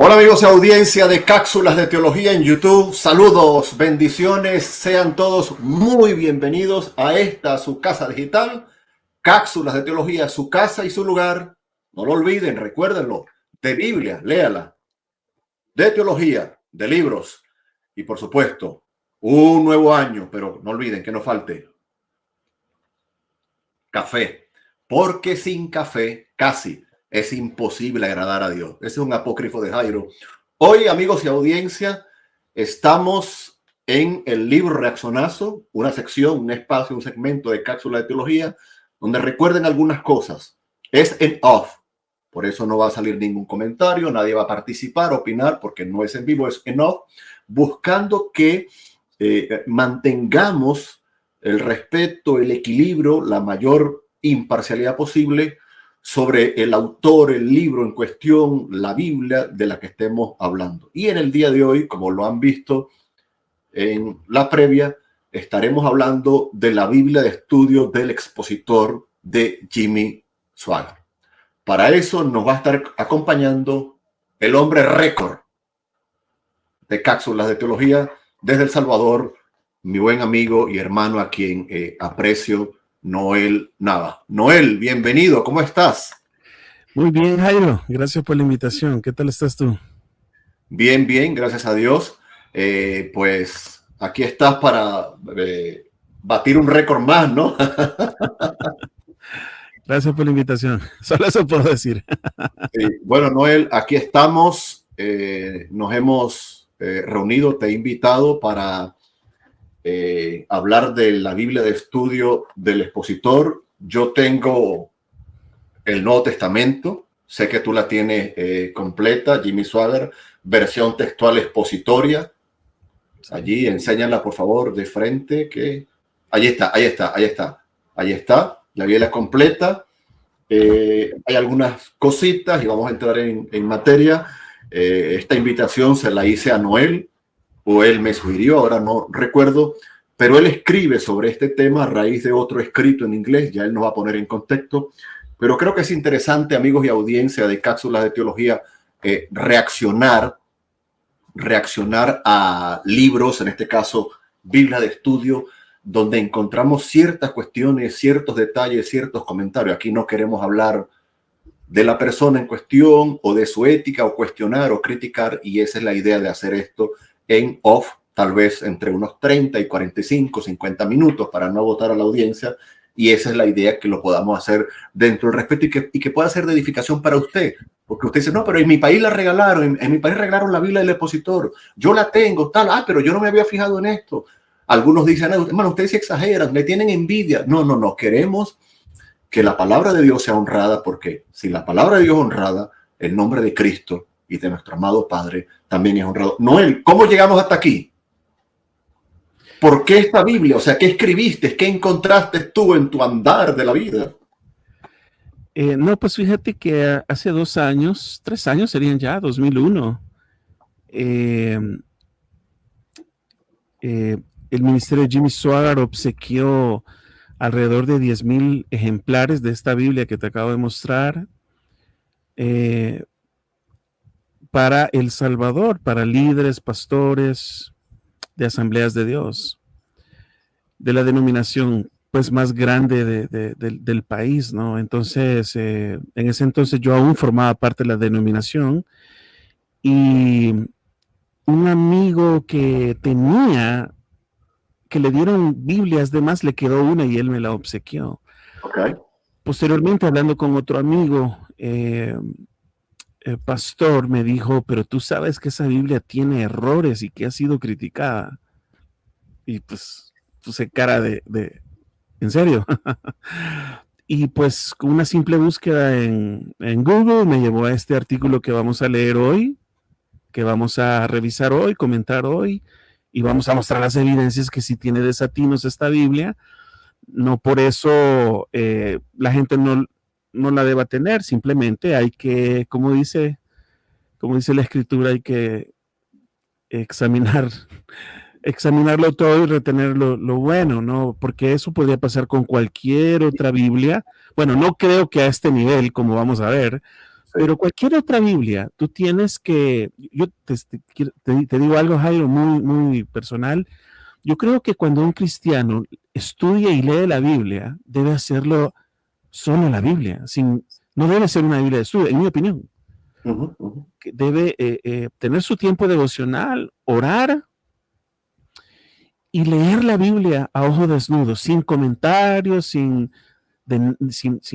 Hola amigos y audiencia de Cápsulas de Teología en YouTube. Saludos, bendiciones, sean todos muy bienvenidos a esta su casa digital. Cápsulas de Teología, su casa y su lugar. No lo olviden, recuérdenlo, de Biblia, léala, de teología, de libros y por supuesto, un nuevo año, pero no olviden que no falte café, porque sin café casi es imposible agradar a Dios. Ese es un apócrifo de Jairo. Hoy, amigos y audiencia, estamos en el libro Reaccionazo, una sección, un espacio, un segmento de Cápsula de Teología, donde recuerden algunas cosas. Es en off, por eso no va a salir ningún comentario, nadie va a participar, opinar, porque no es en vivo, es en off, buscando que mantengamos el respeto, el equilibrio, la mayor imparcialidad posible sobre el autor, el libro en cuestión, la Biblia de la que estemos hablando. Y en el día de hoy, como lo han visto en la previa, estaremos hablando de la Biblia de estudio del expositor de Jimmy Swaggart. Para eso nos va a estar acompañando el hombre récord de cápsulas de teología desde El Salvador, mi buen amigo y hermano a quien aprecio, Noel Nava. Noel, bienvenido, ¿cómo estás? Muy bien, Jairo, gracias por la invitación. ¿Qué tal estás tú? Bien, bien, gracias a Dios. Pues aquí estás para batir un récord más, ¿no? Gracias por la invitación. Solo eso puedo decir. Sí. Bueno, Noel, aquí estamos. Nos hemos reunido, te he invitado para hablar de la Biblia de estudio del expositor. Yo tengo el Nuevo Testamento, sé que tú la tienes completa, Jimmy Swaggart, versión textual expositoria. Allí, enséñala por favor de frente, que ahí está, la Biblia completa. Hay algunas cositas y vamos a entrar en materia. Esta invitación se la hice a Noel, o él me sugirió, ahora no recuerdo, pero él escribe sobre este tema a raíz de otro escrito en inglés, ya él nos va a poner en contexto, pero creo que es interesante, amigos y audiencia de Cápsulas de Teología, reaccionar a libros, en este caso Biblia de estudio, donde encontramos ciertas cuestiones, ciertos detalles, ciertos comentarios. Aquí no queremos hablar de la persona en cuestión o de su ética o cuestionar o criticar, y esa es la idea de hacer esto en off, tal vez entre unos 30 y 45, 50 minutos para no agotar a la audiencia, y esa es la idea, que lo podamos hacer dentro del respeto y que pueda ser de edificación para usted, porque usted dice, no, pero en mi país la regalaron, en mi país regalaron la Biblia del expositor, yo la tengo, tal, pero yo no me había fijado en esto. Algunos dicen, hermano, ustedes se exageran, le tienen envidia. No, queremos que la palabra de Dios sea honrada, porque si la palabra de Dios es honrada, el nombre de Cristo y de nuestro amado Padre también es honrado. Noel, ¿cómo llegamos hasta aquí? ¿Por qué esta Biblia? O sea, ¿qué escribiste? ¿Qué encontraste tú en tu andar de la vida? No, pues fíjate que hace 2 años, 3 años serían ya, 2001, el ministerio de Jimmy Swaggart obsequió alrededor de 10,000 ejemplares de esta Biblia que te acabo de mostrar para El Salvador, para líderes, pastores de Asambleas de Dios, de la denominación pues más grande del país, ¿no? Entonces, en ese entonces yo aún formaba parte de la denominación, y un amigo que tenía, que le dieron Biblias, de más le quedó una y él me la obsequió. Okay. Posteriormente, hablando con otro amigo, el pastor me dijo, pero tú sabes que esa Biblia tiene errores y que ha sido criticada. Y pues puse cara de ¿en serio? Y pues con una simple búsqueda en Google me llevó a este artículo que vamos a leer hoy, que vamos a revisar hoy, comentar hoy, y vamos a mostrar las evidencias que sí tiene desatinos esta Biblia. No por eso la gente no la deba tener, simplemente hay que, como dice la escritura, hay que examinarlo todo y retener lo bueno, ¿no? Porque eso podría pasar con cualquier otra Biblia. Bueno, no creo que a este nivel, como vamos a ver, Pero cualquier otra Biblia, tú tienes que, yo te digo algo, Jairo, muy, muy personal. Yo creo que cuando un cristiano estudia y lee la Biblia, debe hacerlo solo la Biblia, no debe ser una Biblia de estudio, en mi opinión. Que debe tener su tiempo devocional, orar y leer la Biblia a ojo desnudo, sin comentarios, sin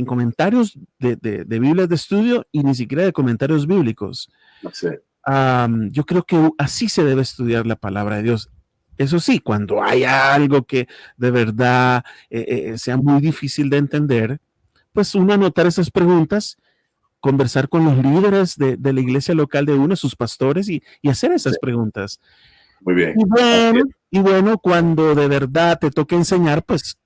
comentarios de Biblias de estudio y ni siquiera de comentarios bíblicos. Sí. Yo creo que así se debe estudiar la palabra de Dios. Eso sí, cuando hay algo que de verdad sea muy difícil de entender, pues uno anotar esas preguntas, conversar con los líderes de la iglesia local de uno, sus pastores, y hacer esas preguntas. Muy bien. Y bueno, cuando de verdad te toque enseñar, pues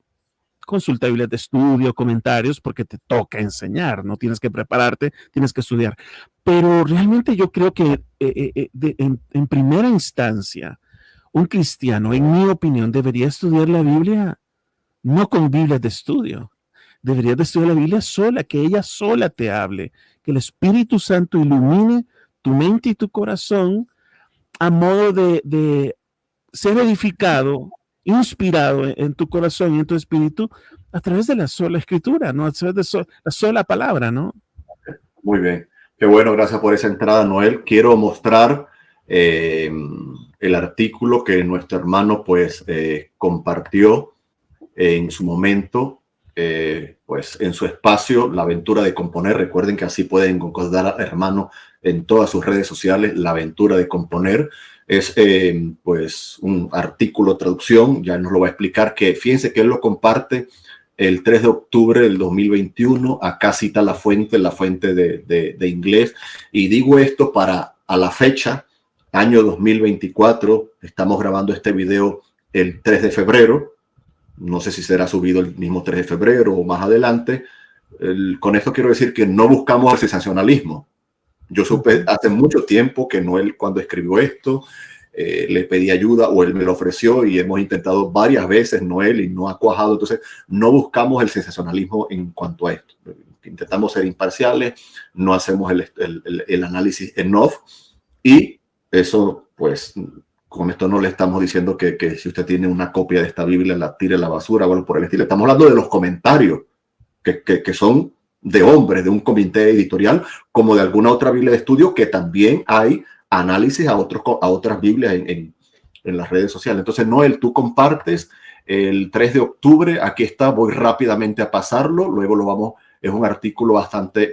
consulta Biblias de estudio, comentarios, porque te toca enseñar, no tienes que prepararte, tienes que estudiar. Pero realmente yo creo que en primera instancia, un cristiano, en mi opinión, debería estudiar la Biblia no con Biblias de estudio. Deberías de estudiar la Biblia sola, que ella sola te hable, que el Espíritu Santo ilumine tu mente y tu corazón a modo de ser edificado, inspirado en tu corazón y en tu espíritu a través de la sola escritura, ¿no? A través de la sola palabra, ¿no? Muy bien. Qué bueno, gracias por esa entrada, Noel. Quiero mostrar el artículo que nuestro hermano pues compartió en su momento, pues en su espacio, La Aventura de Componer. Recuerden que así pueden encontrar, hermano, en todas sus redes sociales, La Aventura de Componer. Es pues un artículo, traducción, ya nos lo va a explicar, que fíjense que él lo comparte el 3 de octubre del 2021, acá cita la fuente de inglés, y digo esto para a la fecha, año 2024, estamos grabando este video el 3 de febrero, no sé si será subido el mismo 3 de febrero o más adelante. Con esto quiero decir que no buscamos el sensacionalismo. Yo supe hace mucho tiempo que Noel, cuando escribió esto, le pedí ayuda o él me lo ofreció y hemos intentado varias veces, Noel, y no ha cuajado. Entonces, no buscamos el sensacionalismo en cuanto a esto. Intentamos ser imparciales, no hacemos el análisis en off, y eso, pues, con esto no le estamos diciendo que si usted tiene una copia de esta Biblia, la tire a la basura o algo por el estilo. Estamos hablando de los comentarios que son de hombres, de un comité editorial, como de alguna otra Biblia de estudio, que también hay análisis a otras Biblias en las redes sociales. Entonces, Noel, tú compartes el 3 de octubre, aquí está, voy rápidamente a pasarlo, luego lo vamos, es un artículo bastante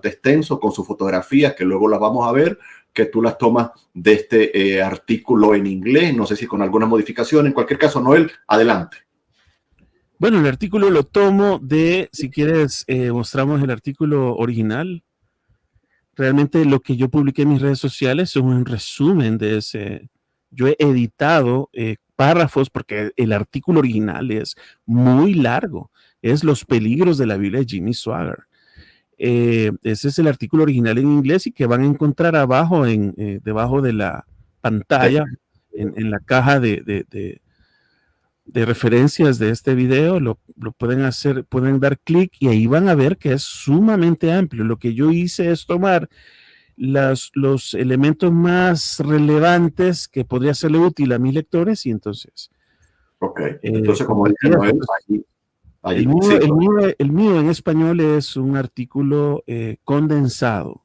extenso con sus fotografías, que luego las vamos a ver, que tú las tomas de este artículo en inglés, no sé si con alguna modificación. En cualquier caso, Noel, adelante. Bueno, el artículo lo tomo si quieres, mostramos el artículo original. Realmente lo que yo publiqué en mis redes sociales es un resumen de ese. Yo he editado párrafos porque el artículo original es muy largo. Es Los peligros de la Biblia de Jimmy Swaggart. Ese es el artículo original en inglés y que van a encontrar abajo, debajo de la pantalla, en la caja de referencias de este video. Lo pueden hacer, pueden dar clic y ahí van a ver que es sumamente amplio. Lo que yo hice es tomar los elementos más relevantes que podría serle útil a mis lectores y entonces. Ok, entonces como dice Noel, el mío en español es un artículo condensado,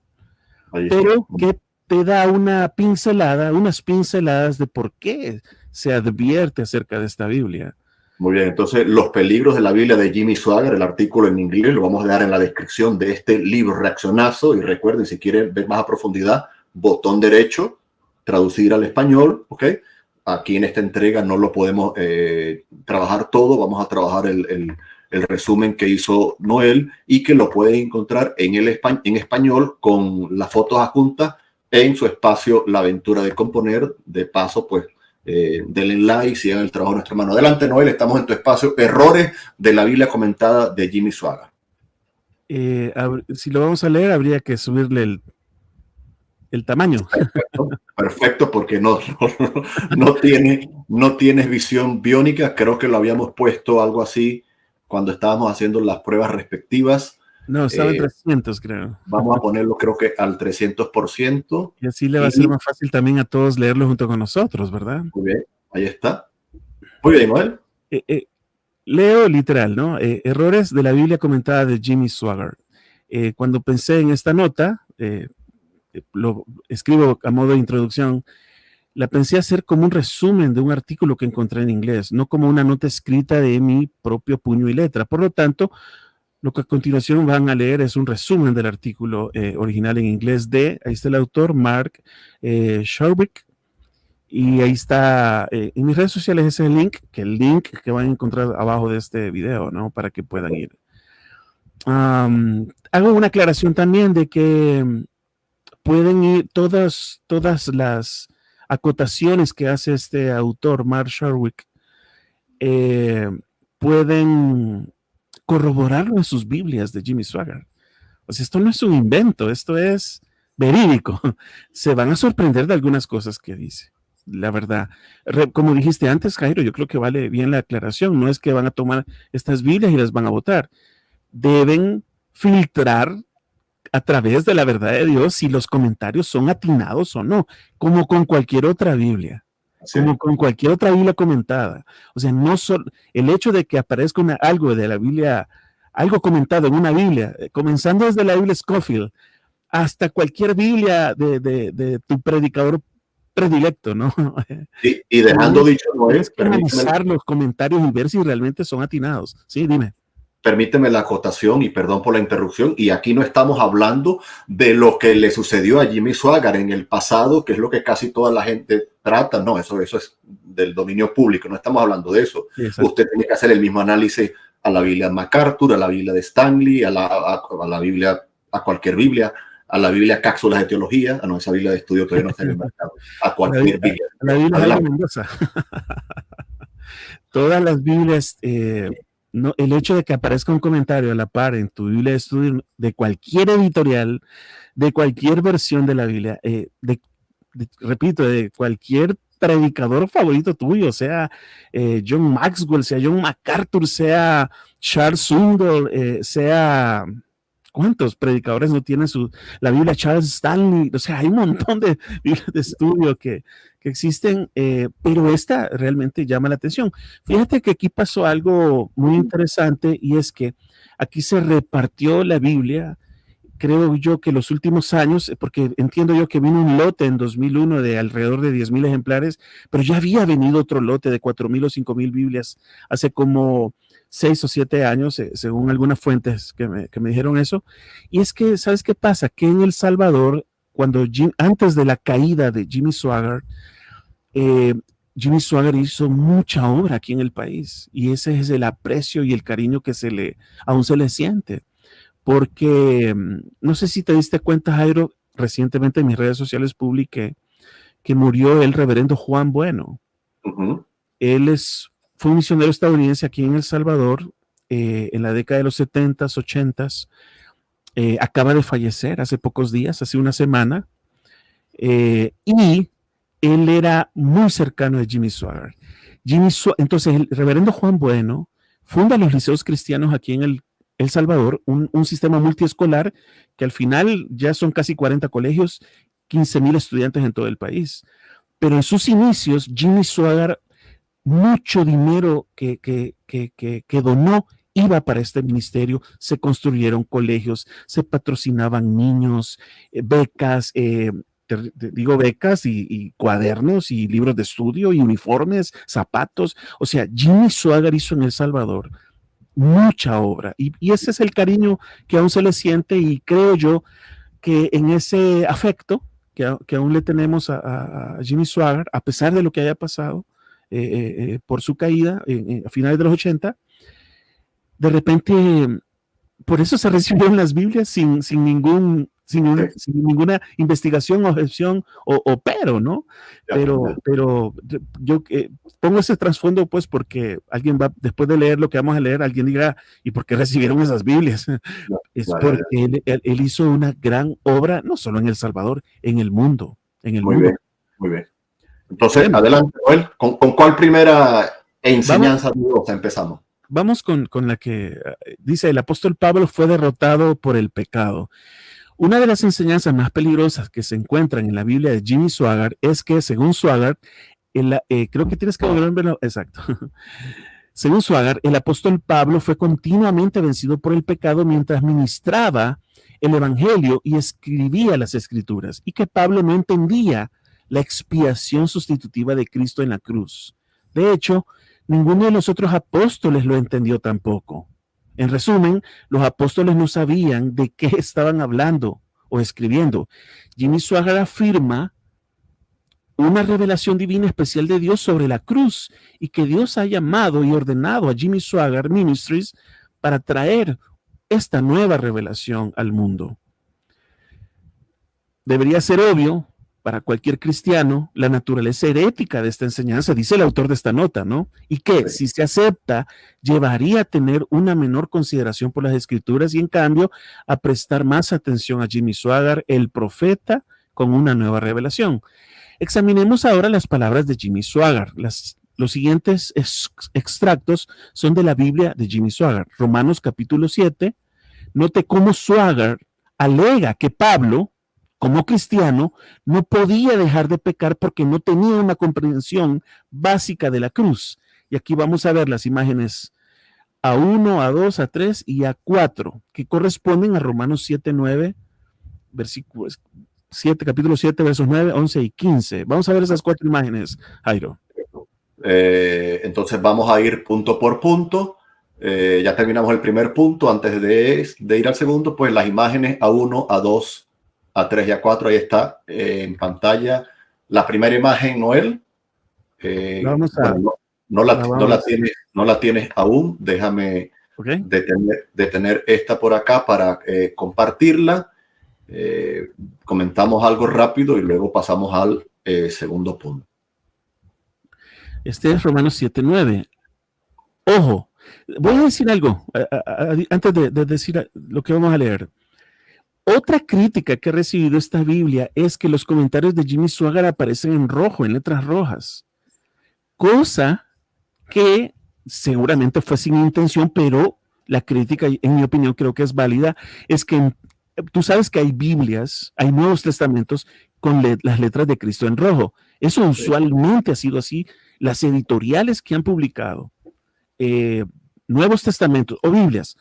pero que te da unas pinceladas de por qué se advierte acerca de esta Biblia. Muy bien, entonces Los peligros de la Biblia de Jimmy Swaggart, el artículo en inglés, lo vamos a dar en la descripción de este libro reaccionazo. Y recuerden, si quieren ver más a profundidad, botón derecho, traducir al español, ¿ok? Aquí en esta entrega no lo podemos trabajar todo, vamos a trabajar el resumen que hizo Noel y que lo pueden encontrar en español con las fotos adjuntas en su espacio La Aventura de Componer. De paso, pues, denle like, sigan el trabajo de nuestro hermano. Adelante, Noel, estamos en tu espacio. Errores de la Biblia comentada de Jimmy Swaggart. Si lo vamos a leer, habría que subirle el tamaño. Perfecto, porque no tienes visión biónica. Creo que lo habíamos puesto algo así cuando estábamos haciendo las pruebas respectivas. No, estaba en 300, creo. Vamos a ponerlo, creo que al 300%. Y así le va a ser más fácil también a todos leerlo junto con nosotros, ¿verdad? Muy bien, ahí está. Muy bien, Noel. Leo literal, ¿no? Errores de la Biblia comentada de Jimmy Swaggart. Cuando pensé en esta nota, lo escribo a modo de introducción, la pensé hacer como un resumen de un artículo que encontré en inglés, no como una nota escrita de mi propio puño y letra. Por lo tanto, lo que a continuación van a leer es un resumen del artículo original en inglés ahí está el autor, Mark Sharwick, y ahí está, en mis redes sociales ese link que van a encontrar abajo de este video, ¿no? Para que puedan ir. Hago una aclaración también de que pueden ir todas las acotaciones que hace este autor, Mark Sharwick, pueden corroborarlo en sus Biblias de Jimmy Swaggart. O sea, esto no es un invento, esto es verídico. Se van a sorprender de algunas cosas que dice, la verdad. Como dijiste antes, Jairo, yo creo que vale bien la aclaración. No es que van a tomar estas Biblias y las van a votar. Deben filtrar a través de la verdad de Dios si los comentarios son atinados o no, como con cualquier otra Biblia. Sí. Como con cualquier otra Biblia comentada. O sea, no solo el hecho de que aparezca algo de la Biblia, algo comentado en una Biblia, comenzando desde la Biblia Scofield hasta cualquier Biblia de tu predicador predilecto, ¿no? Y dejando dicho, Noel, tienes que analizar los comentarios y ver si realmente son atinados. Sí, dime. Permíteme la acotación y perdón por la interrupción. Y aquí no estamos hablando de lo que le sucedió a Jimmy Swaggart en el pasado, que es lo que casi toda la gente trata. No, eso es del dominio público. No estamos hablando de eso. Sí, usted tiene que hacer el mismo análisis a la Biblia de MacArthur, a la Biblia de Stanley, a la Biblia, a cualquier Biblia, a la Biblia Cápsulas de Teología. No, esa Biblia de estudio todavía no está en el mercado. A cualquier Biblia. La Biblia de Mendoza. Todas las Biblias. No, el hecho de que aparezca un comentario a la par en tu Biblia de estudio de cualquier editorial, de cualquier versión de la Biblia, repito, de cualquier predicador favorito tuyo, sea John Maxwell, sea John MacArthur, sea Charles Swindoll, sea... ¿Cuántos predicadores no tienen la Biblia? Charles Stanley, o sea, hay un montón de Biblias de estudio que existen, pero esta realmente llama la atención. Fíjate que aquí pasó algo muy interesante y es que aquí se repartió la Biblia, creo yo que los últimos años, porque entiendo yo que vino un lote en 2001 de alrededor de 10,000 ejemplares, pero ya había venido otro lote de 4,000 o 5,000 Biblias hace como 6 o 7 años, según algunas fuentes que me dijeron eso. Y es que, ¿sabes qué pasa? Que en El Salvador, antes de la caída de Jimmy Swaggart, Jimmy Swaggart hizo mucha obra aquí en el país y ese es el aprecio y el cariño que aún se le siente. Porque, no sé si te diste cuenta, Jairo, recientemente en mis redes sociales publiqué que murió el reverendo Juan Bueno. Uh-huh. Él fue un misionero estadounidense aquí en El Salvador en la década de los 70s, 80s. Acaba de fallecer hace pocos días, hace una semana. Y él era muy cercano de Jimmy Swaggart. Entonces, el reverendo Juan Bueno funda los liceos cristianos aquí en El Salvador, un sistema multiescolar que al final ya son casi 40 colegios, 15,000 estudiantes en todo el país. Pero en sus inicios, Jimmy Swaggart, mucho dinero que donó iba para este ministerio, se construyeron colegios, se patrocinaban niños, becas, digo becas y cuadernos y libros de estudio y uniformes, zapatos. O sea, Jimmy Swaggart hizo en El Salvador mucha obra y ese es el cariño que aún se le siente y creo yo que en ese afecto que aún le tenemos a Jimmy Swaggart, a pesar de lo que haya pasado por su caída a finales de los 80, de repente por eso se recibieron las Biblias sin ninguna investigación, objeción o pero, ¿no? Pero yo pongo ese trasfondo pues porque alguien va, después de leer lo que vamos a leer, alguien dirá, ¿y por qué recibieron esas Biblias? Porque él hizo una gran obra, no solo en El Salvador, en el mundo. Muy bien. Entonces, adelante, Noel. ¿Con cuál primera enseñanza empezamos? vamos con la que dice: el apóstol Pablo fue derrotado por el pecado. Una de las enseñanzas más peligrosas que se encuentran en la Biblia de Jimmy Swaggart es que, según Swaggart, creo que tienes que volverlo, exacto. Según Swaggart, el apóstol Pablo fue continuamente vencido por el pecado mientras ministraba el evangelio y escribía las escrituras, y que Pablo no entendía la expiación sustitutiva de Cristo en la cruz. De hecho, ninguno de los otros apóstoles lo entendió tampoco. En resumen, los apóstoles no sabían de qué estaban hablando o escribiendo. Jimmy Swaggart afirma una revelación divina especial de Dios sobre la cruz, y que Dios ha llamado y ordenado a Jimmy Swaggart Ministries para traer esta nueva revelación al mundo. Debería ser obvio para cualquier cristiano la naturaleza herética de esta enseñanza, dice el autor de esta nota, ¿no? Y que, si se acepta, llevaría a tener una menor consideración por las escrituras y, en cambio, a prestar más atención a Jimmy Swaggart, el profeta, con una nueva revelación. Examinemos ahora las palabras de Jimmy Swaggart. Los siguientes extractos son de la Biblia de Jimmy Swaggart. Romanos capítulo 7. Note cómo Swaggart alega que Pablo, como cristiano, no podía dejar de pecar porque no tenía una comprensión básica de la cruz. Y aquí vamos a ver las imágenes A1, A2, A3 y A4, que corresponden a Romanos 7, 9, versículos 7, capítulo 7, versos 9, 11 y 15. Vamos a ver esas 4 imágenes, Jairo. Entonces vamos a ir punto por punto. Ya terminamos el primer punto. Antes de ir al segundo, pues las imágenes A1, A2, A3 y A4, ahí está en pantalla. La primera imagen, Noel. No la tienes aún. Déjame detener esta por acá para compartirla. Comentamos algo rápido y luego pasamos al segundo punto. Este es Romanos 7:9. Ojo, voy a decir algo antes de decir lo que vamos a leer. Otra crítica que ha recibido esta Biblia es que los comentarios de Jimmy Swaggart aparecen en rojo, en letras rojas, cosa que seguramente fue sin intención, pero la crítica, en mi opinión, creo que es válida. Es que tú sabes que hay Biblias, hay Nuevos Testamentos con las letras de Cristo en rojo. Eso usualmente ha sido así. Las editoriales que han publicado Nuevos Testamentos o Biblias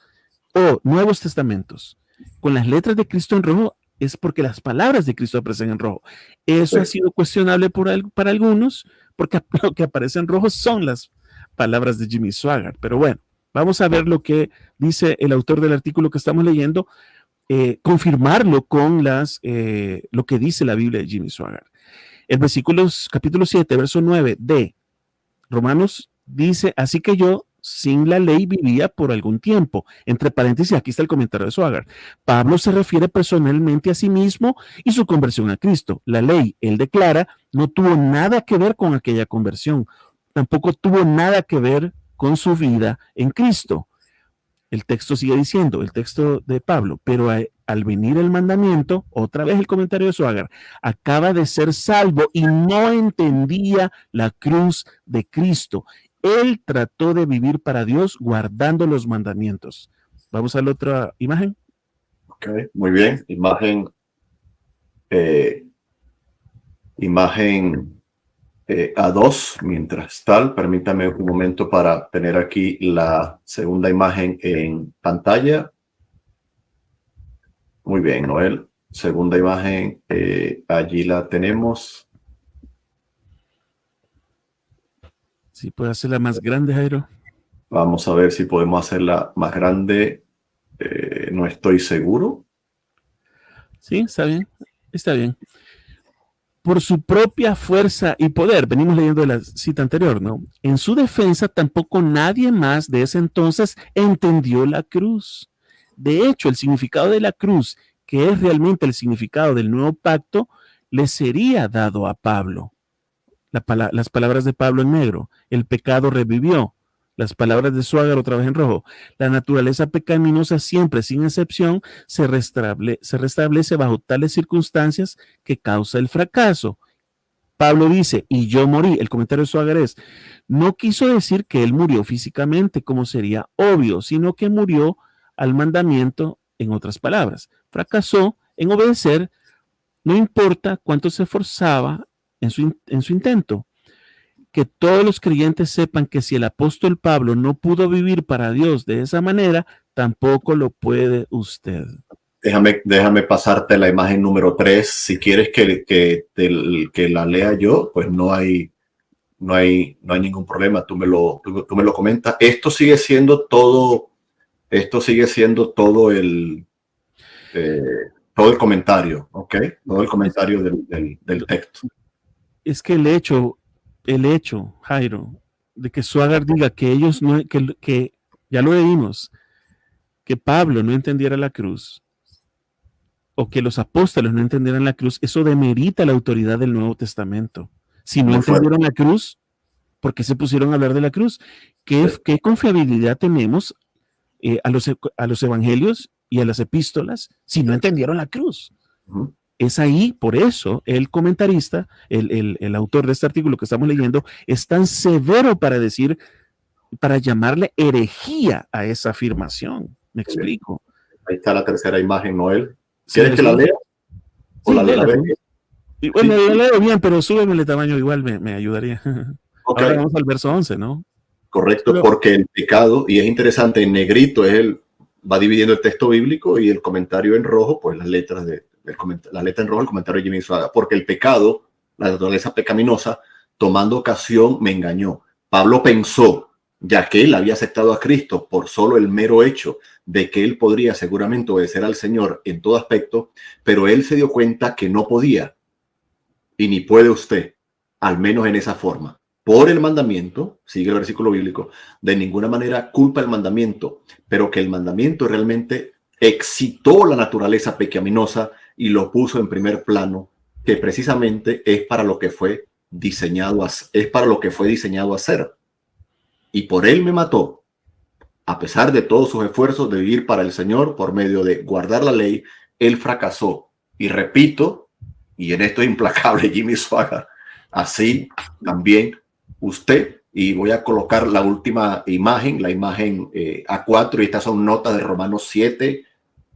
o Nuevos Testamentos con las letras de Cristo en rojo es porque las palabras de Cristo aparecen en rojo. Eso ha sido cuestionable para algunos, porque lo que aparece en rojo son las palabras de Jimmy Swaggart. Pero bueno, vamos a ver lo que dice el autor del artículo que estamos leyendo, confirmarlo con lo que dice la Biblia de Jimmy Swaggart. El versículo capítulo 7, verso 9 de Romanos dice: así que yo sin la ley vivía por algún tiempo. Entre paréntesis, aquí está el comentario de Swaggart. Pablo se refiere personalmente a sí mismo y su conversión a Cristo. La ley, él declara, no tuvo nada que ver con aquella conversión. Tampoco tuvo nada que ver con su vida en Cristo. El texto sigue diciendo, el texto de Pablo, pero al venir el mandamiento, otra vez el comentario de Swaggart, acaba de ser salvo y no entendía la cruz de Cristo. Él trató de vivir para Dios guardando los mandamientos. Vamos a la otra imagen. Ok, muy bien. Imagen A2. Mientras tal, permítame un momento para tener aquí la segunda imagen en pantalla. Muy bien, Noel. Segunda imagen, allí la tenemos. Sí, puede hacerla más grande, Jairo. Vamos a ver si podemos hacerla más grande. No estoy seguro. Sí, está bien. Está bien. Por su propia fuerza y poder, venimos leyendo de la cita anterior, ¿no? En su defensa, tampoco nadie más de ese entonces entendió la cruz. De hecho, el significado de la cruz, que es realmente el significado del nuevo pacto, le sería dado a Pablo. Las palabras de Pablo en negro: el pecado revivió. Las palabras de Swaggart otra vez en rojo: la naturaleza pecaminosa siempre, sin excepción, se restablece bajo tales circunstancias que causa el fracaso. Pablo dice, y yo morí. El comentario de Swagger es, no quiso decir que él murió físicamente, como sería obvio, sino que murió al mandamiento, en otras palabras. Fracasó en obedecer, no importa cuánto se esforzaba en su intento. Que todos los creyentes sepan que si el apóstol Pablo no pudo vivir para Dios de esa manera, tampoco lo puede usted. Déjame pasarte la imagen número 3. Si quieres que la lea yo, pues no hay ningún problema. Tú me lo comentas. Esto sigue siendo todo todo el comentario, ¿ok? Todo el comentario del texto. Es que el hecho, Jairo, de que Swagger diga que ellos no, que ya lo leímos, que Pablo no entendiera la cruz, o que los apóstoles no entendieran la cruz, eso demerita la autoridad del Nuevo Testamento. Si no entendieron la cruz, ¿por qué se pusieron a hablar de la cruz? ¿Qué confiabilidad tenemos a los evangelios y a las epístolas si no entendieron la cruz? Es ahí, por eso, el comentarista, el autor de este artículo que estamos leyendo, es tan severo para decir, para llamarle herejía a esa afirmación. ¿Me explico? Ahí está la tercera imagen, Noel. ¿Quieres que la lea? Sí, la leo. Y bueno, la leo bien, pero súbeme el tamaño, igual me ayudaría. Okay. Ahora vamos al verso 11, ¿no? Correcto, pero, porque el pecado, y es interesante, en negrito va dividiendo el texto bíblico y el comentario en rojo, pues la letra en rojo, el comentario de Jimmy Swaggart, porque el pecado, la naturaleza pecaminosa, tomando ocasión, me engañó. Pablo pensó, ya que él había aceptado a Cristo por solo el mero hecho de que él podría seguramente obedecer al Señor en todo aspecto, pero él se dio cuenta que no podía, y ni puede usted, al menos en esa forma. Por el mandamiento, sigue el versículo bíblico, de ninguna manera culpa el mandamiento, pero que el mandamiento realmente excitó la naturaleza pecaminosa y lo puso en primer plano, que precisamente es para lo que fue diseñado a hacer. Y por él me mató, a pesar de todos sus esfuerzos de vivir para el Señor por medio de guardar la ley, él fracasó. Y repito, y en esto es implacable Jimmy Swaggart, así también usted, y voy a colocar la última imagen, la imagen A4, y estas son notas de Romanos 7,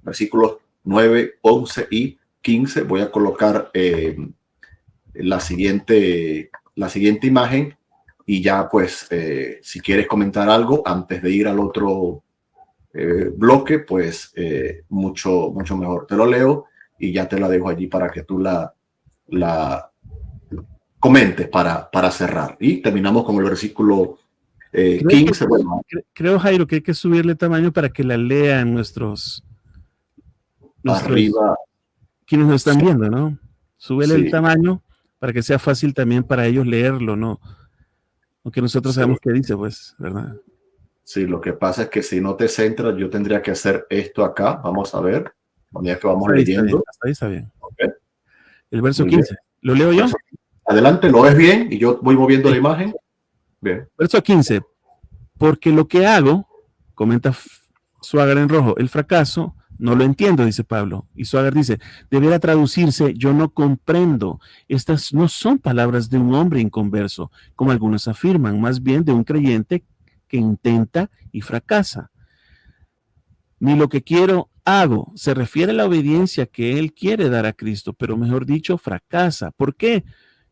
versículos 9, 11 y 15. Voy a colocar la siguiente imagen, y ya pues si quieres comentar algo antes de ir al otro bloque, pues mucho mejor. Te lo leo y ya te la dejo allí para que tú la comentes para cerrar. Y terminamos con el versículo 15. Creo, Jairo, que hay que subirle tamaño para que la lean nuestros arriba. Quienes nos están viendo, ¿no? Súbele el tamaño para que sea fácil también para ellos leerlo, ¿no? Aunque nosotros sabemos qué dice, pues, ¿verdad? Sí, lo que pasa es que si no te centras, yo tendría que hacer esto acá. Vamos a ver. Ya que vamos leyendo. Hasta ahí está bien. Okay. El verso 15. ¿Lo leo yo? Adelante, lo ves bien y yo voy moviendo la imagen. Bien. Verso 15. Porque lo que hago, comenta Swaggart en rojo, el fracaso, no lo entiendo, dice Pablo. Y Swaggart dice, debiera traducirse, yo no comprendo. Estas no son palabras de un hombre inconverso, como algunos afirman, más bien de un creyente que intenta y fracasa. Ni lo que quiero hago, se refiere a la obediencia que él quiere dar a Cristo, pero mejor dicho, fracasa. ¿Por qué?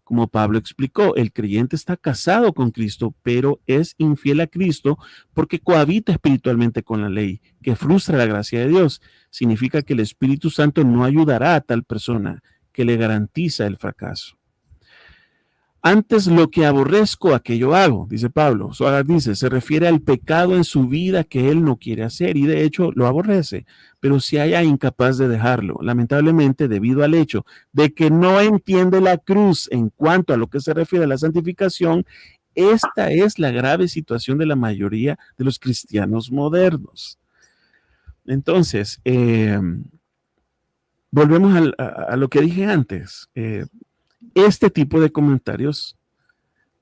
Como Pablo explicó, el creyente está casado con Cristo, pero es infiel a Cristo porque cohabita espiritualmente con la ley, que frustra la gracia de Dios. Significa que el Espíritu Santo no ayudará a tal persona, que le garantiza el fracaso. Antes lo que aborrezco, aquello hago, dice Pablo. Swaggart dice, se refiere al pecado en su vida que él no quiere hacer y de hecho lo aborrece, pero se halla incapaz de dejarlo, lamentablemente debido al hecho de que no entiende la cruz en cuanto a lo que se refiere a la santificación. Esta es la grave situación de la mayoría de los cristianos modernos. Entonces, volvemos a lo que dije antes. Este tipo de comentarios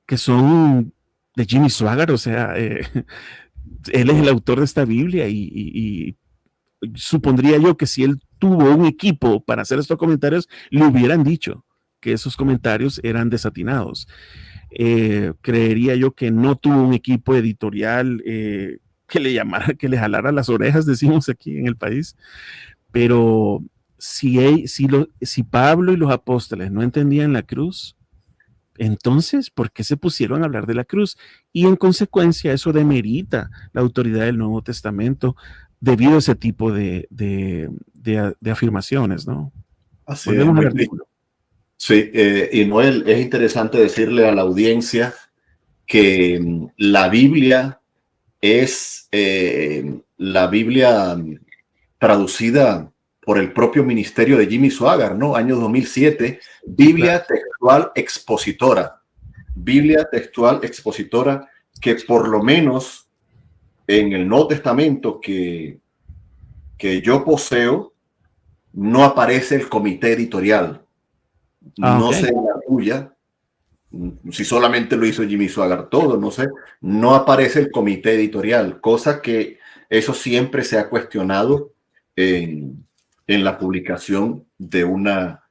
que son de Jimmy Swaggart, o sea, él es el autor de esta Biblia y supondría yo que si él tuvo un equipo para hacer estos comentarios, le hubieran dicho, que esos comentarios eran desatinados. Creería yo que no tuvo un equipo editorial que le llamara, que le jalara las orejas, decimos aquí en el país, pero si Pablo y los apóstoles no entendían la cruz, entonces, ¿por qué se pusieron a hablar de la cruz? Y en consecuencia, eso demerita la autoridad del Nuevo Testamento debido a ese tipo de afirmaciones, ¿no? Así es, Volvemos al muy triste. artículo. Sí, y Noel, es interesante decirle a la audiencia que la Biblia es la Biblia traducida por el propio ministerio de Jimmy Swaggart, ¿no? Año 2007, Biblia textual expositora. Biblia textual expositora que por lo menos en el Nuevo Testamento que yo poseo no aparece el comité editorial. No sé la tuya, si solamente lo hizo Jimmy Swaggart todo, no sé, no aparece el comité editorial, cosa que eso siempre se ha cuestionado en la publicación de una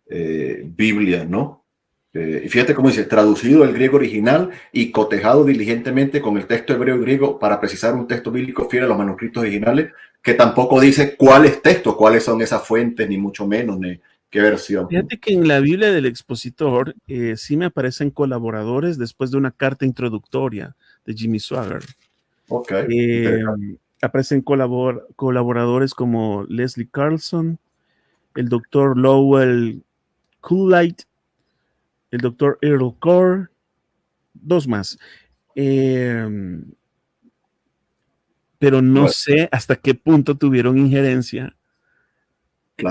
Biblia, ¿no? Y fíjate cómo dice, traducido del griego original y cotejado diligentemente con el texto hebreo y griego para precisar un texto bíblico fiel a los manuscritos originales, que tampoco dice cuáles textos, cuáles son esas fuentes, ni mucho menos, ni qué versión. Fíjate que en la Biblia del expositor sí me aparecen colaboradores después de una carta introductoria de Jimmy Swaggart. Ok. Aparecen colaboradores como Leslie Carlson, el doctor Lowell Coolidge, el doctor Earl Core, dos más. Pero no sé hasta qué punto tuvieron injerencia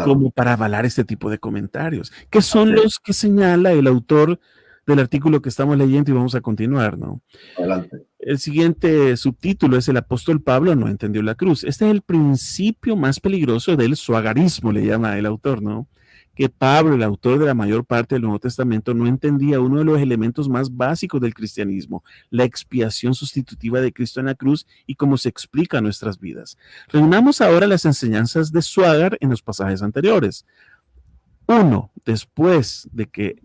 como para avalar este tipo de comentarios, que son los que señala el autor del artículo que estamos leyendo y vamos a continuar, ¿no? Adelante. El siguiente subtítulo es: el apóstol Pablo no entendió la cruz. Este es el principio más peligroso del swaggarismo, le llama el autor, ¿no? Que Pablo, el autor de la mayor parte del Nuevo Testamento, no entendía uno de los elementos más básicos del cristianismo, la expiación sustitutiva de Cristo en la cruz y cómo se explica en nuestras vidas. Reunamos ahora las enseñanzas de Swaggart en los pasajes anteriores. 1. Después de que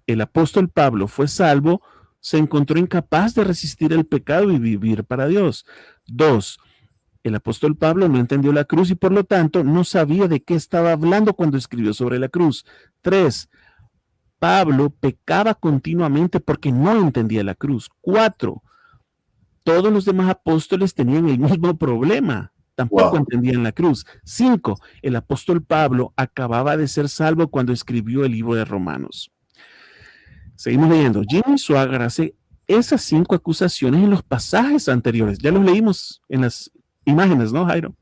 el apóstol Pablo fue salvo, se encontró incapaz de resistir el pecado y vivir para Dios. 2. El apóstol Pablo no entendió la cruz y por lo tanto no sabía de qué estaba hablando cuando escribió sobre la cruz. 3. Pablo pecaba continuamente porque no entendía la cruz. 4. Todos los demás apóstoles tenían el mismo problema. Tampoco entendían la cruz. 5. El apóstol Pablo acababa de ser salvo cuando escribió el libro de Romanos. Seguimos leyendo. Jimmy Swaggart hace esas 5 acusaciones en los pasajes anteriores. Ya los leímos en las imágenes, ¿no, Jairo?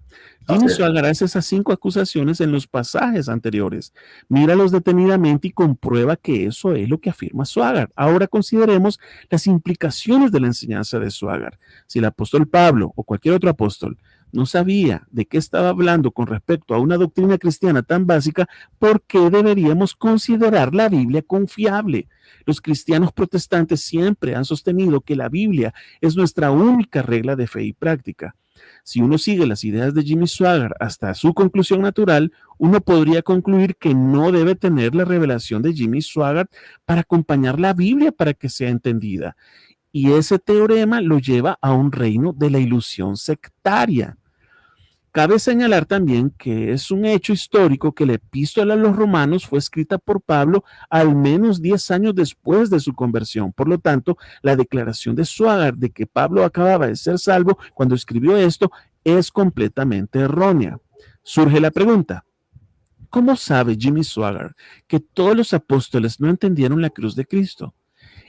Jimmy Swaggart hace esas 5 acusaciones en los pasajes anteriores. Míralos detenidamente y comprueba que eso es lo que afirma Swaggart. Ahora consideremos las implicaciones de la enseñanza de Swaggart. Si el apóstol Pablo o cualquier otro apóstol no sabía de qué estaba hablando con respecto a una doctrina cristiana tan básica, ¿por qué deberíamos considerar la Biblia confiable? Los cristianos protestantes siempre han sostenido que la Biblia es nuestra única regla de fe y práctica. Si uno sigue las ideas de Jimmy Swaggart hasta su conclusión natural, uno podría concluir que no debe tener la revelación de Jimmy Swaggart para acompañar la Biblia para que sea entendida. Y ese teorema lo lleva a un reino de la ilusión sectaria. Cabe señalar también que es un hecho histórico que la epístola a los romanos fue escrita por Pablo al menos 10 años después de su conversión. Por lo tanto, la declaración de Swaggart de que Pablo acababa de ser salvo cuando escribió esto es completamente errónea. Surge la pregunta: ¿cómo sabe Jimmy Swaggart que todos los apóstoles no entendieron la cruz de Cristo?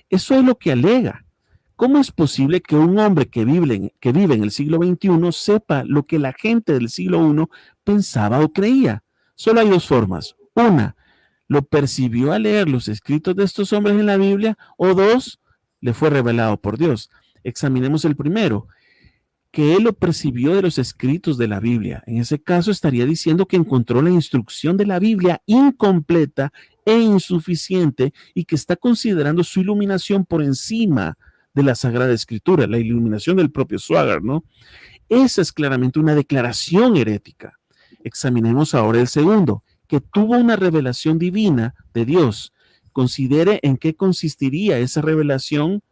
Eso es lo que alega. ¿Cómo es posible que un hombre que vive en el siglo XXI sepa lo que la gente del siglo I pensaba o creía? Solo hay 2 formas. 1, lo percibió al leer los escritos de estos hombres en la Biblia, o 2, le fue revelado por Dios. Examinemos el primero, que él lo percibió de los escritos de la Biblia. En ese caso estaría diciendo que encontró la instrucción de la Biblia incompleta e insuficiente y que está considerando su iluminación por encima de la Sagrada Escritura, la iluminación del propio Swaggart, ¿no? Esa es claramente una declaración herética. Examinemos ahora el segundo, que tuvo una revelación divina de Dios, considere en qué consistiría esa revelación,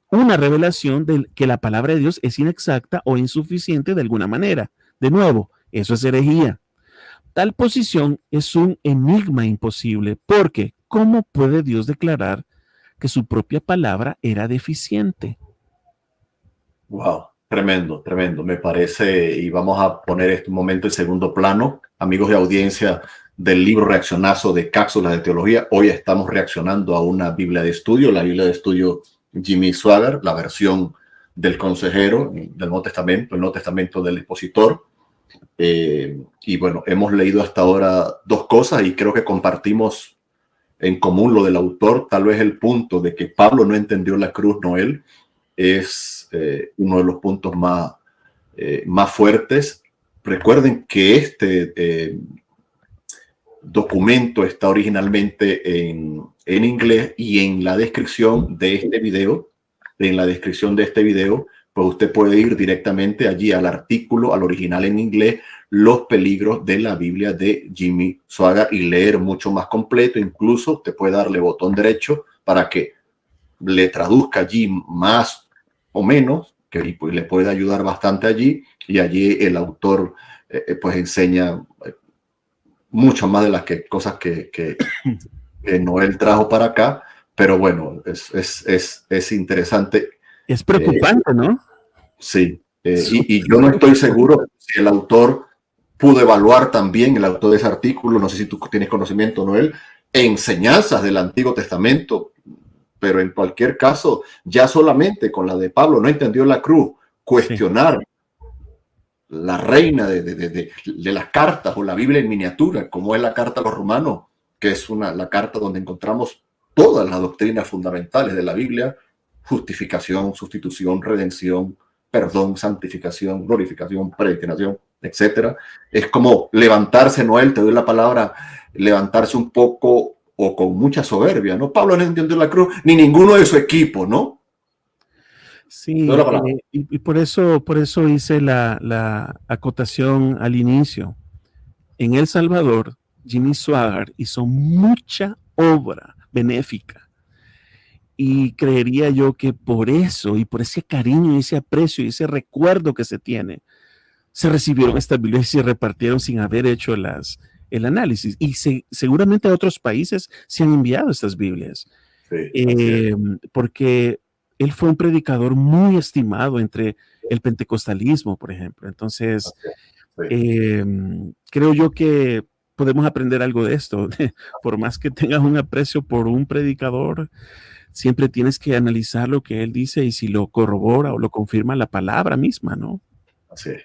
una revelación de que la palabra de Dios es inexacta o insuficiente de alguna manera. De nuevo, eso es herejía. Tal posición es un enigma imposible, porque ¿cómo puede Dios declarar que su propia palabra era deficiente? Wow, tremendo, tremendo. Me parece, y vamos a poner este momento en segundo plano, amigos de audiencia del libro Reaccionazo de Cápsulas de Teología. Hoy estamos reaccionando a una Biblia de estudio, la Biblia de estudio Jimmy Swaggart, la versión del consejero del Nuevo Testamento, el Nuevo Testamento del expositor. Y bueno, hemos leído hasta ahora dos cosas y creo que compartimos en común lo del autor. Tal vez el punto de que Pablo no entendió la cruz, no él, es uno de los puntos más fuertes. Recuerden que este documento está originalmente en inglés, y en la descripción de este video, pues usted puede ir directamente allí al artículo, al original en inglés, Los peligros de la Biblia de Jimmy Swaggart, y leer mucho más completo. Incluso usted puede darle botón derecho para que le traduzca allí más o menos, que pues le puede ayudar bastante allí, y allí el autor pues enseña mucho más de las cosas que Noel trajo para acá. Pero bueno, es interesante. Es preocupante, ¿no? Sí, y yo no estoy seguro si el autor pudo evaluar también, el autor de ese artículo, no sé si tú tienes conocimiento, Noel, enseñanzas del Antiguo Testamento, pero en cualquier caso, ya solamente con la de Pablo, no entendió la cruz, cuestionar la reina de las cartas, o la Biblia en miniatura, como es la carta a los Romanos, que es la carta donde encontramos todas las doctrinas fundamentales de la Biblia: justificación, sustitución, redención, perdón, santificación, glorificación, predestinación, etcétera. Es como levantarse, Noel, te doy la palabra, levantarse un poco o con mucha soberbia, ¿no? Pablo no entendió la cruz, ni ninguno de su equipo, ¿no? Sí, y por eso hice la acotación al inicio. En El Salvador, Jimmy Swaggart hizo mucha obra benéfica, y creería yo que por eso, y por ese cariño, y ese aprecio, y ese recuerdo que se tiene, se recibieron estas Biblias y se repartieron sin haber hecho el análisis. Y seguramente a otros países se han enviado estas Biblias. Sí, porque él fue un predicador muy estimado entre el pentecostalismo, por ejemplo. Entonces, creo yo que podemos aprender algo de esto. Por más que tengas un aprecio por un predicador, siempre tienes que analizar lo que él dice y si lo corrobora o lo confirma la palabra misma, ¿no? Así es.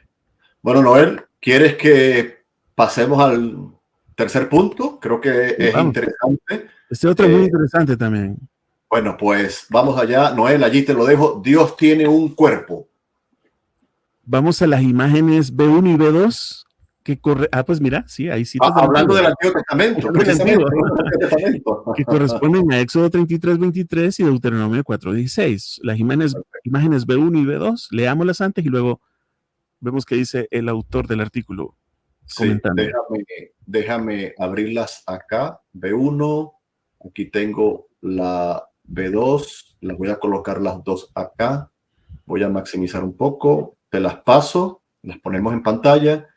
Bueno, Noel, ¿quieres que pasemos al tercer punto? Creo que es interesante. Este otro es muy interesante también. Bueno, pues vamos allá. Noel, allí te lo dejo. Dios tiene un cuerpo. Vamos a las imágenes B1 y B2 que corre. Pues mira, sí, ahí sí. Hablando del Antiguo Testamento, precisamente, que corresponden a Éxodo 33:23 y Deuteronomio 4:16. Las imágenes B1 y B2, leámoslas antes y luego vemos qué dice el autor del artículo. Sí, déjame abrirlas acá. B1, aquí tengo la B2, las voy a colocar las dos acá. Voy a maximizar un poco, te las paso, las ponemos en pantalla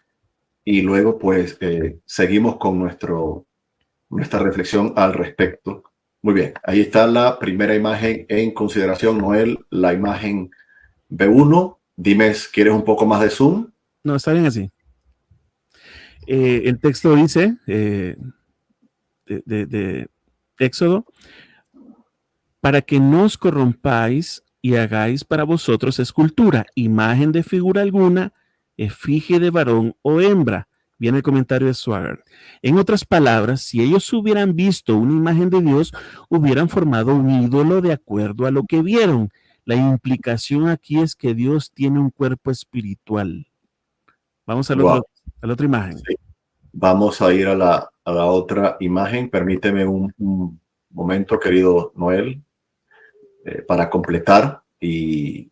y luego pues seguimos con nuestra reflexión al respecto. Muy bien, ahí está la primera imagen en consideración, Noel, la imagen B1. Dime, ¿quieres un poco más de zoom? No, está bien así. El texto dice de Éxodo: para que no os corrompáis y hagáis para vosotros escultura, imagen de figura alguna, efigie de varón o hembra. Viene el comentario de Swaggart. En otras palabras, si ellos hubieran visto una imagen de Dios, hubieran formado un ídolo de acuerdo a lo que vieron. La implicación aquí es que Dios tiene un cuerpo espiritual. Vamos a la otra imagen. Sí. Vamos a ir a la otra imagen. Permíteme un momento, querido Noel, para completar, y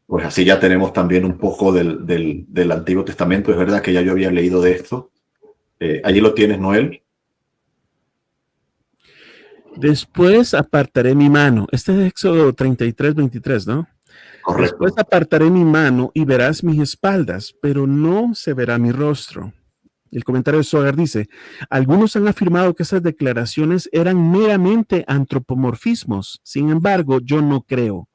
pues así ya tenemos también un poco del Antiguo Testamento. Es verdad que ya yo había leído de esto. Allí lo tienes, Noel. Después apartaré mi mano. Este es Éxodo 33, 23, ¿no? Correcto. Después apartaré mi mano y verás mis espaldas, pero no se verá mi rostro. El comentario de Sogar dice, algunos han afirmado que esas declaraciones eran meramente antropomorfismos. Sin embargo, yo no creo.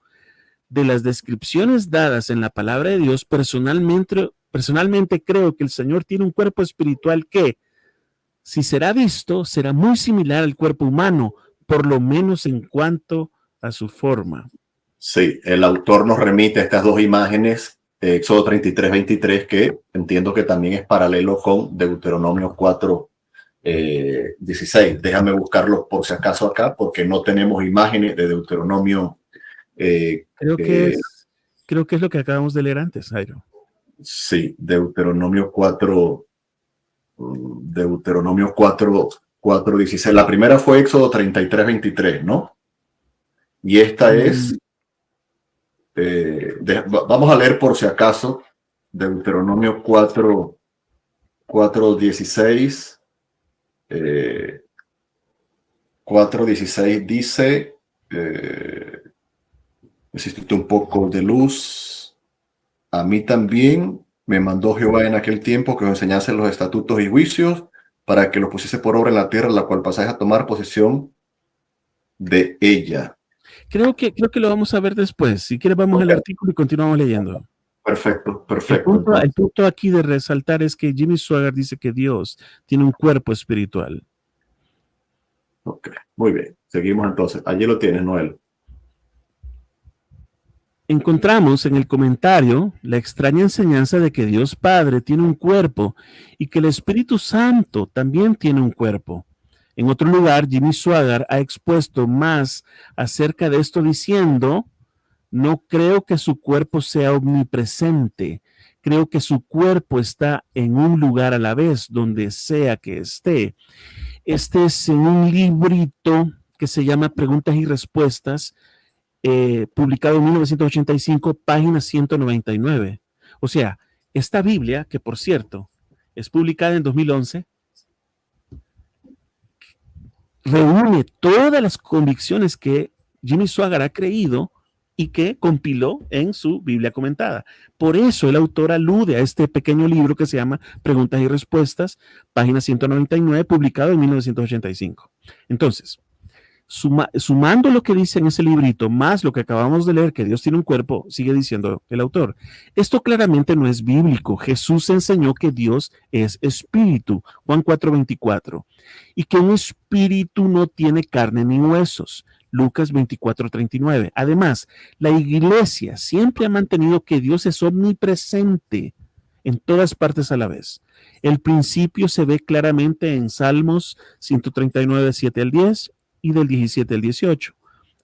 De las descripciones dadas en la palabra de Dios, personalmente creo que el Señor tiene un cuerpo espiritual que, si será visto, será muy similar al cuerpo humano, por lo menos en cuanto a su forma. Sí, el autor nos remite a estas dos imágenes, Éxodo 33, 23, que entiendo que también es paralelo con Deuteronomio 4, 16. Déjame buscarlo por si acaso acá, porque no tenemos imágenes de Deuteronomio. Creo que es lo que acabamos de leer antes, Jairo. Sí, Deuteronomio 4, 16. La primera fue Éxodo 33, 23, ¿no? Y esta es, vamos a leer por si acaso, Deuteronomio 4, 16. 4:16 dice, necesito un poco de luz. A mí también me mandó Jehová en aquel tiempo que os enseñase los estatutos y juicios para que los pusiese por obra en la tierra, la cual pasáis a tomar posesión de ella. Creo que lo vamos a ver después. Si quieres, vamos al artículo y continuamos leyendo. Perfecto. El punto aquí de resaltar es que Jimmy Swaggart dice que Dios tiene un cuerpo espiritual. Ok, muy bien. Seguimos entonces. Allí lo tienes, Noel. Encontramos en el comentario la extraña enseñanza de que Dios Padre tiene un cuerpo y que el Espíritu Santo también tiene un cuerpo. En otro lugar, Jimmy Swaggart ha expuesto más acerca de esto diciendo, no creo que su cuerpo sea omnipresente, creo que su cuerpo está en un lugar a la vez, donde sea que esté. Este es en un librito que se llama Preguntas y Respuestas, publicado en 1985, página 199. O sea, esta Biblia, que por cierto es publicada en 2011, reúne todas las convicciones que Jimmy Swaggart ha creído y que compiló en su Biblia comentada. Por eso el autor alude a este pequeño libro que se llama Preguntas y Respuestas, página 199, publicado en 1985. Entonces, sumando lo que dice en ese librito, más lo que acabamos de leer, que Dios tiene un cuerpo, sigue diciendo el autor. Esto claramente no es bíblico. Jesús enseñó que Dios es espíritu, Juan 4:24, y que un espíritu no tiene carne ni huesos, Lucas 24:39. Además, la iglesia siempre ha mantenido que Dios es omnipresente en todas partes a la vez. El principio se ve claramente en Salmos 139, 7 al 10, y del 17 al 18.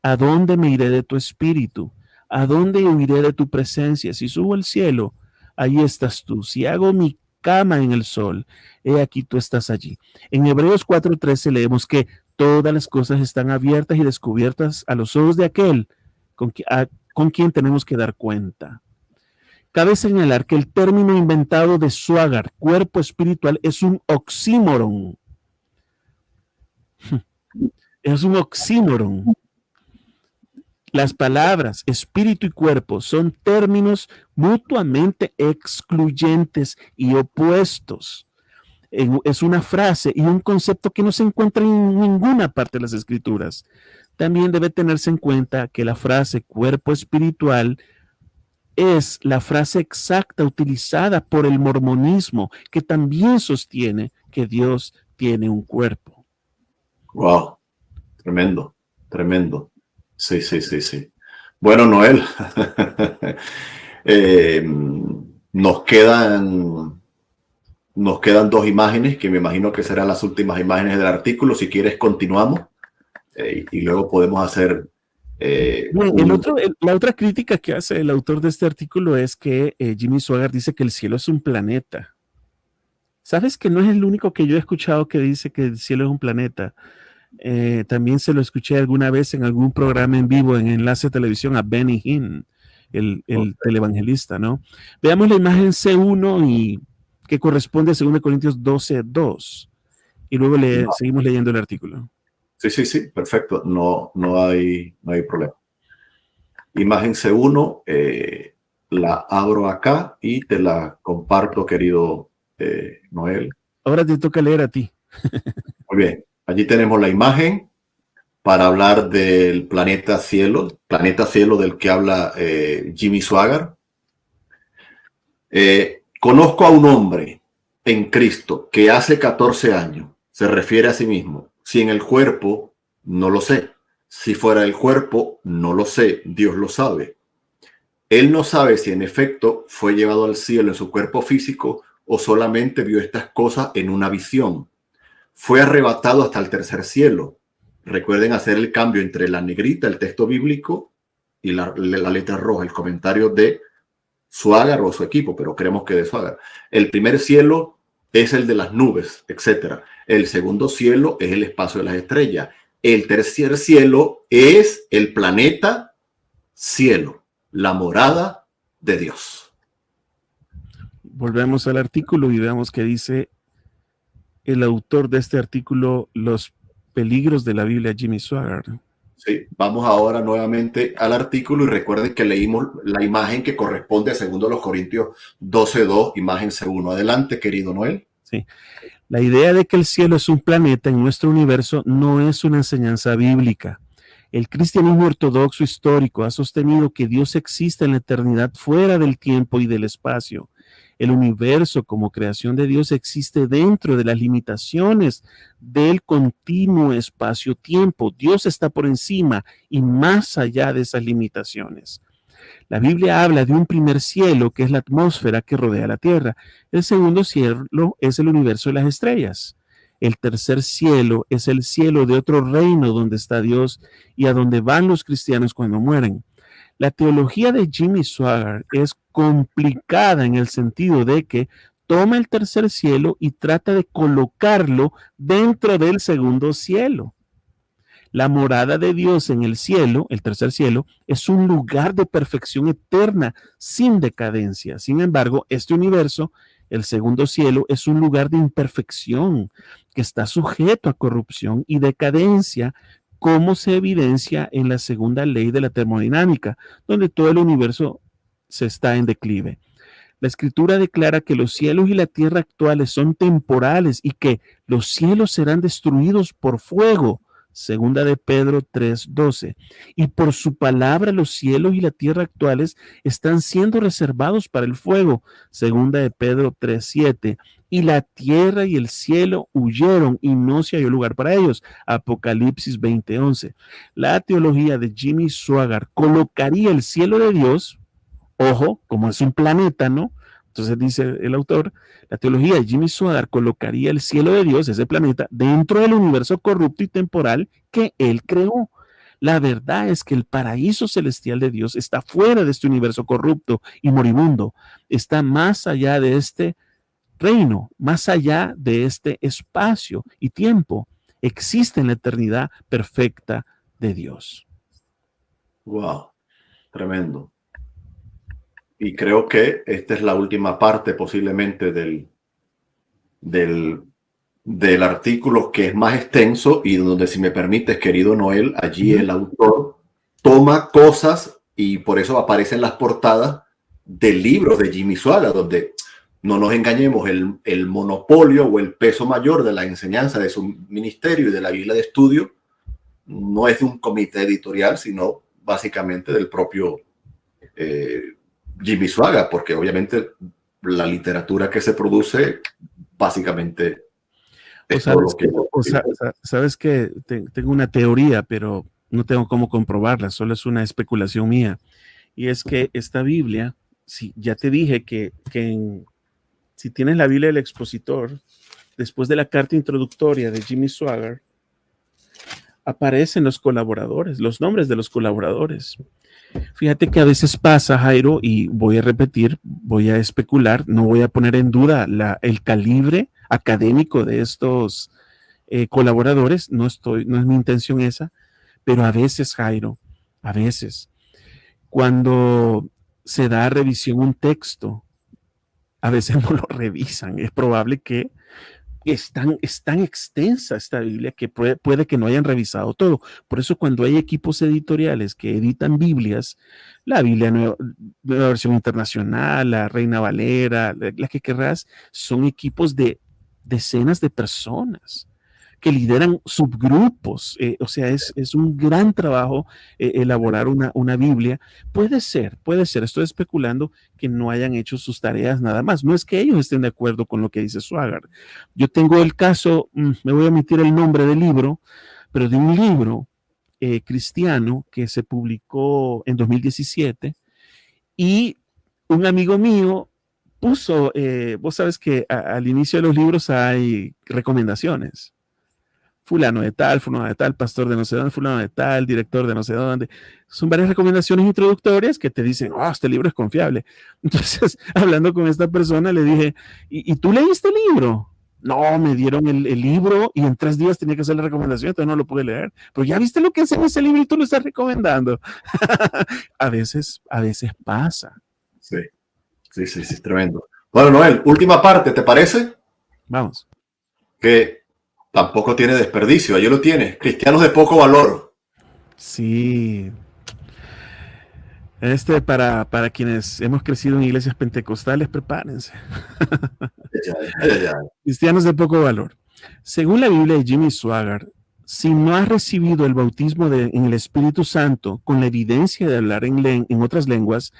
¿A dónde me iré de tu espíritu? ¿A dónde huiré de tu presencia? Si subo al cielo, ahí estás tú. Si hago mi cama en el sol, he aquí tú estás allí. En Hebreos 4:13 leemos que todas las cosas están abiertas y descubiertas a los ojos de aquel con quien tenemos que dar cuenta. Cabe señalar que el término inventado de Swaggart, cuerpo espiritual, es un oxímoron. Es un oxímoron. Las palabras espíritu y cuerpo son términos mutuamente excluyentes y opuestos. Es una frase y un concepto que no se encuentra en ninguna parte de las escrituras. También debe tenerse en cuenta que la frase cuerpo espiritual es la frase exacta utilizada por el mormonismo, que también sostiene que Dios tiene un cuerpo. Wow. Tremendo. Sí. Bueno, Noel, nos quedan dos imágenes que me imagino que serán las últimas imágenes del artículo. Si quieres, continuamos y luego podemos hacer... la otra crítica que hace el autor de este artículo es que Jimmy Swaggart dice que el cielo es un planeta. ¿Sabes que no es el único que yo he escuchado que dice que el cielo es un planeta? También se lo escuché alguna vez en algún programa en vivo en Enlace de Televisión a Benny Hinn, el televangelista, ¿no? Veamos la imagen C1 y que corresponde a 2 Corintios 12:2 y luego seguimos leyendo el artículo. Sí, perfecto. No hay problema. Imagen C1, la abro acá y te la comparto, querido Noel. Ahora te toca leer a ti. Muy bien. Allí tenemos la imagen para hablar del planeta cielo del que habla Jimmy Swaggart. Conozco a un hombre en Cristo que hace 14 años se refiere a sí mismo. Si en el cuerpo, no lo sé. Si fuera el cuerpo, no lo sé. Dios lo sabe. Él no sabe si en efecto fue llevado al cielo en su cuerpo físico o solamente vio estas cosas en una visión. Fue arrebatado hasta el tercer cielo. Recuerden hacer el cambio entre la negrita, el texto bíblico, y la letra roja, el comentario de Swaggart o su equipo, pero creemos que de Swaggart. El primer cielo es el de las nubes, etc. El segundo cielo es el espacio de las estrellas. El tercer cielo es el planeta cielo, la morada de Dios. Volvemos al artículo y veamos que dice el autor de este artículo, Los peligros de la Biblia, Jimmy Swaggart. Sí, vamos ahora nuevamente al artículo y recuerden que leímos la imagen que corresponde a 2 Corintios 12:2, imagen C1. Adelante, querido Noel. Sí. La idea de que el cielo es un planeta en nuestro universo no es una enseñanza bíblica. El cristianismo ortodoxo histórico ha sostenido que Dios existe en la eternidad fuera del tiempo y del espacio. El universo como creación de Dios existe dentro de las limitaciones del continuo espacio-tiempo. Dios está por encima y más allá de esas limitaciones. La Biblia habla de un primer cielo, que es la atmósfera que rodea la Tierra. El segundo cielo es el universo de las estrellas. El tercer cielo es el cielo de otro reino donde está Dios y a donde van los cristianos cuando mueren. La teología de Jimmy Swaggart es complicada en el sentido de que toma el tercer cielo y trata de colocarlo dentro del segundo cielo. La morada de Dios en el cielo, el tercer cielo, es un lugar de perfección eterna, sin decadencia. Sin embargo, este universo, el segundo cielo, es un lugar de imperfección que está sujeto a corrupción y decadencia, como se evidencia en la segunda ley de la termodinámica, donde todo el universo se está en declive. La escritura declara que los cielos y la tierra actuales son temporales y que los cielos serán destruidos por fuego. Segunda de Pedro 3:12. Y por su palabra los cielos y la tierra actuales están siendo reservados para el fuego. Segunda de Pedro 3:7. Y la tierra y el cielo huyeron y no se halló lugar para ellos. Apocalipsis 20:11. La teología de Jimmy Swaggart colocaría el cielo de Dios, ojo, como es un planeta, ¿no? Entonces dice el autor, la teología de Jimmy Swaggart colocaría el cielo de Dios, ese planeta, dentro del universo corrupto y temporal que él creó. La verdad es que el paraíso celestial de Dios está fuera de este universo corrupto y moribundo. Está más allá de este reino, más allá de este espacio y tiempo. Existe en la eternidad perfecta de Dios. Wow, tremendo. Y creo que esta es la última parte posiblemente del artículo, que es más extenso y donde, si me permites, querido Noel, allí el autor toma cosas y por eso aparecen las portadas de libros de Jimmy Swaggart, donde, no nos engañemos, el monopolio o el peso mayor de la enseñanza de su ministerio y de la Biblia de estudio no es de un comité editorial, sino básicamente del propio Jimmy Swaggart, porque obviamente la literatura que se produce básicamente es todo lo que... Sabes que tengo una teoría, pero no tengo cómo comprobarla, solo es una especulación mía. Y es que esta Biblia, si ya te dije que si tienes la Biblia del expositor, después de la carta introductoria de Jimmy Swaggart, aparecen los colaboradores, los nombres de los colaboradores. Fíjate que a veces pasa, Jairo, y voy a repetir, voy a especular, no voy a poner en duda el calibre académico de estos colaboradores, no es mi intención esa, pero a veces, Jairo, a veces, cuando se da a revisión un texto, a veces no lo revisan. Es probable que es tan extensa esta Biblia que puede que no hayan revisado todo. Por eso cuando hay equipos editoriales que editan Biblias, la Biblia Nueva Versión Internacional, la Reina Valera, la que querrás, son equipos de decenas de personas que lideran subgrupos. O sea, es un gran trabajo elaborar una Biblia. Puede ser, estoy especulando que no hayan hecho sus tareas nada más. No es que ellos estén de acuerdo con lo que dice Swaggart. Yo tengo el caso, me voy a omitir el nombre del libro, pero de un libro cristiano que se publicó en 2017 y un amigo mío puso, vos sabes que al inicio de los libros hay recomendaciones. Fulano de tal, pastor de no sé dónde, fulano de tal, director de no sé dónde. Son varias recomendaciones introductorias que te dicen, oh, este libro es confiable. Entonces, hablando con esta persona, le dije, ¿y tú leíste el libro? No, me dieron el libro y en 3 días tenía que hacer la recomendación, entonces no lo pude leer. Pero ya viste lo que hace en ese libro y tú lo estás recomendando. a veces pasa. Sí, sí, sí, sí, tremendo. Bueno, Noel, última parte, ¿te parece? Vamos. Que tampoco tiene desperdicio, ahí lo tienes. Cristianos de poco valor. Sí. Para quienes hemos crecido en iglesias pentecostales, prepárense. Cristianos de poco valor. Según la Biblia de Jimmy Swaggart, si no has recibido el bautismo en el Espíritu Santo con la evidencia de hablar en otras lenguas,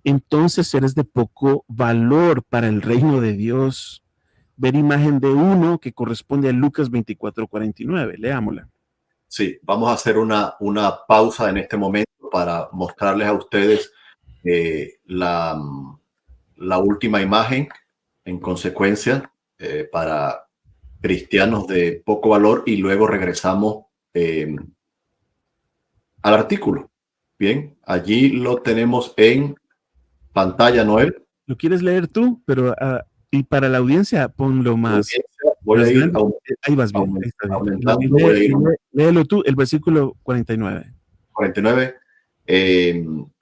entonces eres de poco valor para el reino de Dios. Ver imagen de 1 que corresponde a Lucas 24:49. Leámosla. Sí, vamos a hacer una pausa en este momento para mostrarles a ustedes la última imagen en consecuencia para cristianos de poco valor y luego regresamos al artículo. Bien, allí lo tenemos en pantalla, Noel. ¿Lo quieres leer tú? Pero y para la audiencia ponlo más. Voy a ir ahí vas bien, ahí está bien. aumentando. Voy a ir Léelo tú, el versículo 49. 49,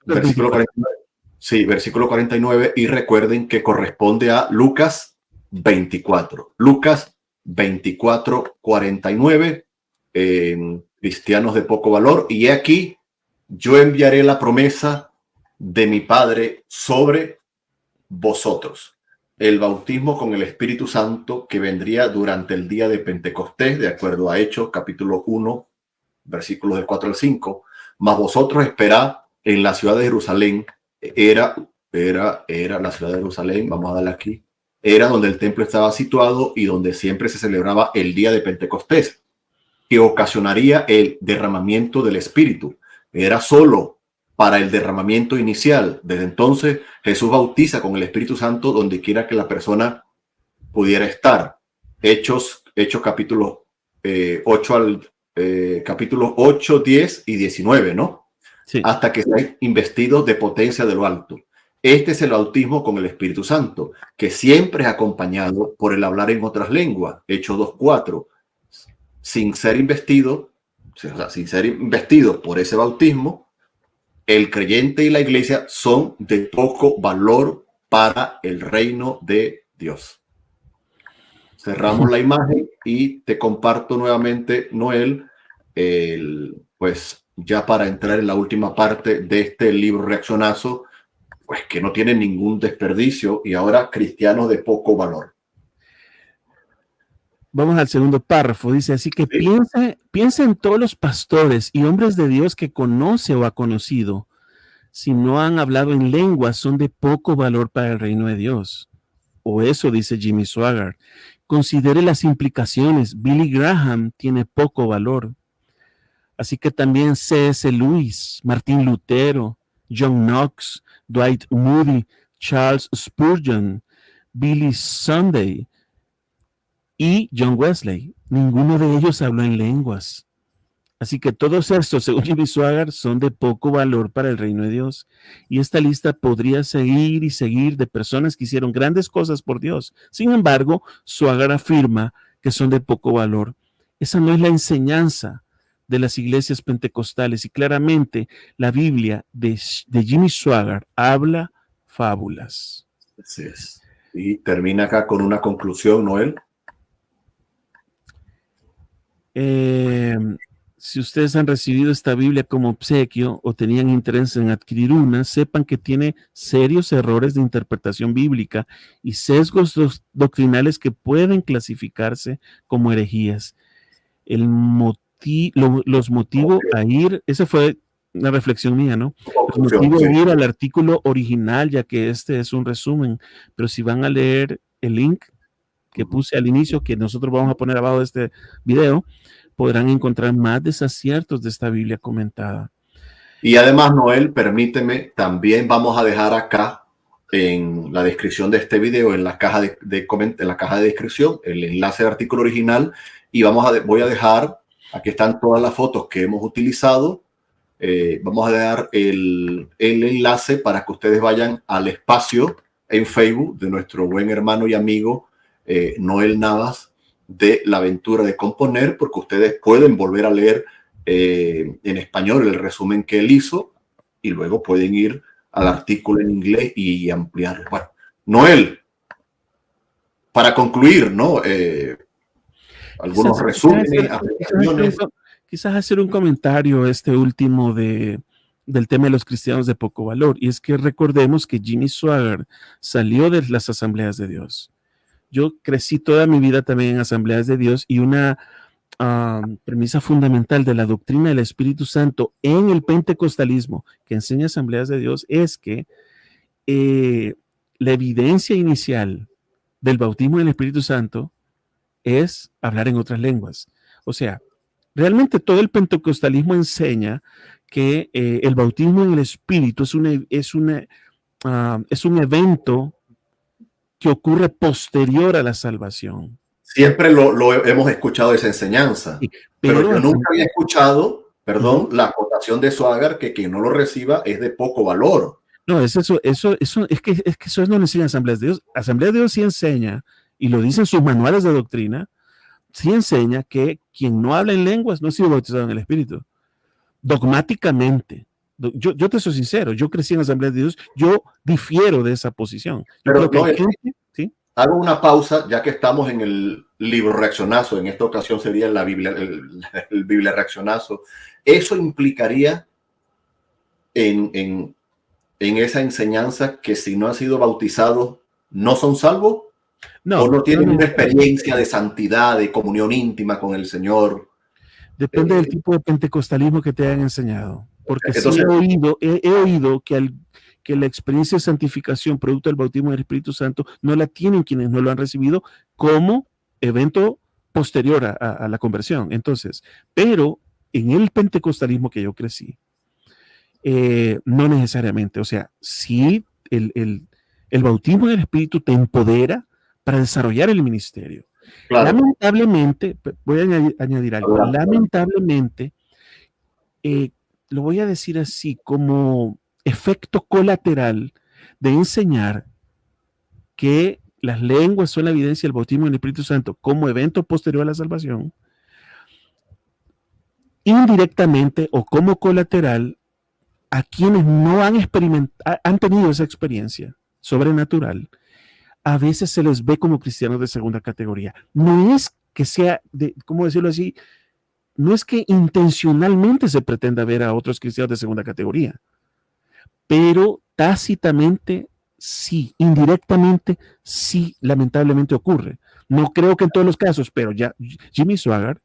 versículo 49. Sí, versículo 49, y recuerden que corresponde a Lucas 24. Lucas 24, 49, cristianos de poco valor. Y aquí, yo enviaré la promesa de mi Padre sobre vosotros. El bautismo con el Espíritu Santo que vendría durante el día de Pentecostés, de acuerdo a Hechos, capítulo 1, versículos del 4 al 5. Mas vosotros esperad en la ciudad de Jerusalén. Era la ciudad de Jerusalén, vamos a darle aquí, era donde el templo estaba situado y donde siempre se celebraba el día de Pentecostés, que ocasionaría el derramamiento del Espíritu. Era solo para el derramamiento inicial. Desde entonces Jesús bautiza con el Espíritu Santo donde quiera que la persona pudiera estar. Hechos capítulo 8 capítulos 8, 10 y 19, ¿no? Sí. Hasta que sean investidos de potencia de lo alto. Este es el bautismo con el Espíritu Santo, que siempre es acompañado por el hablar en otras lenguas. Hechos 2:4. Sin ser investido por ese bautismo, el creyente y la iglesia son de poco valor para el reino de Dios. Cerramos la imagen y te comparto nuevamente, Noel, pues ya para entrar en la última parte de este libro reaccionazo, pues que no tiene ningún desperdicio y ahora cristianos de poco valor. Vamos al segundo párrafo. Dice así que sí. piensa en todos los pastores y hombres de Dios que conoce o ha conocido. Si no han hablado en lenguas, son de poco valor para el reino de Dios. O eso dice Jimmy Swaggart. Considere las implicaciones. Billy Graham tiene poco valor. Así que también C.S. Lewis, Martín Lutero, John Knox, Dwight Moody, Charles Spurgeon, Billy Sunday y John Wesley. Ninguno de ellos habló en lenguas. Así que todos estos, según Jimmy Swaggart, son de poco valor para el reino de Dios. Y esta lista podría seguir y seguir de personas que hicieron grandes cosas por Dios. Sin embargo, Swaggart afirma que son de poco valor. Esa no es la enseñanza de las iglesias pentecostales. Y claramente la Biblia de Jimmy Swaggart habla fábulas. Así es. Y termina acá con una conclusión, Noel. Eh, si ustedes han recibido esta Biblia como obsequio o tenían interés en adquirir una, sepan que tiene serios errores de interpretación bíblica y sesgos doctrinales que pueden clasificarse como herejías. Los motivos Ok, a ir, esa fue una reflexión mía, ¿no? Los conclusión, motivos sí. a ir al artículo original, ya que este es un resumen, pero si van a leer el link que Ujú. puse al inicio, que nosotros vamos a poner abajo de este video, podrán encontrar más desaciertos de esta Biblia comentada. Y además, Noel, permíteme, también vamos a dejar acá en la descripción de este video, en la caja en la caja de descripción, el enlace del artículo original y voy a dejar, aquí están todas las fotos que hemos utilizado, vamos a dejar el enlace para que ustedes vayan al espacio en Facebook de nuestro buen hermano y amigo Noel Navas de La Aventura de Componer, porque ustedes pueden volver a leer en español el resumen que él hizo y luego pueden ir al artículo en inglés y ampliarlo. Bueno, Noel, para concluir, ¿no? Algunos resúmenes, apreciaciones. Quizás hacer un comentario este último del tema de los cristianos de poco valor. Y es que recordemos que Jimmy Swaggart salió de las asambleas de Dios. Yo crecí toda mi vida también en asambleas de Dios y una premisa fundamental de la doctrina del Espíritu Santo en el pentecostalismo que enseña asambleas de Dios es que la evidencia inicial del bautismo en el Espíritu Santo es hablar en otras lenguas. O sea, realmente todo el pentecostalismo enseña que el bautismo en el Espíritu es un evento que ocurre posterior a la salvación. Siempre lo hemos escuchado esa enseñanza, Sí, pero pero yo nunca había escuchado, perdón, uh-huh, la acotación de Swaggart que quien no lo reciba es de poco valor. no, es eso, es que eso no lo enseña Asambleas de Dios. Asambleas de Dios sí enseña, y lo dicen sus manuales de doctrina, sí enseña que quien no habla en lenguas no ha sido bautizado en el Espíritu. Dogmáticamente. Yo te soy sincero, yo crecí en Asambleas de Dios, yo difiero de esa posición. Yo Pero creo que no, hay gente, ¿sí? hago una pausa, ya que estamos en el libro reaccionazo, en esta ocasión sería la Biblia, el Biblia reaccionazo. Eso implicaría en esa enseñanza que si no han sido bautizados no son salvos o no tienen una experiencia de santidad, de comunión íntima con el Señor. Depende del tipo de pentecostalismo que te hayan enseñado. Porque sí Entonces, he oído que la experiencia de santificación producto del bautismo del Espíritu Santo no la tienen quienes no lo han recibido como evento posterior a la conversión. Entonces, pero en el pentecostalismo que yo crecí, no necesariamente. O sea, sí, el bautismo del Espíritu te empodera para desarrollar el ministerio. claro. Lamentablemente, voy a añadir algo, lamentablemente, lo voy a decir así, como efecto colateral de enseñar que las lenguas son la evidencia del bautismo del Espíritu Santo como evento posterior a la salvación, indirectamente o como colateral, a quienes no han experimentado, han tenido esa experiencia sobrenatural, a veces se les ve como cristianos de segunda categoría. No es que sea, ¿cómo decirlo así? No es que intencionalmente se pretenda ver a otros cristianos de segunda categoría, pero tácitamente sí, indirectamente sí, lamentablemente ocurre. No creo que en todos los casos, pero ya Jimmy Swaggart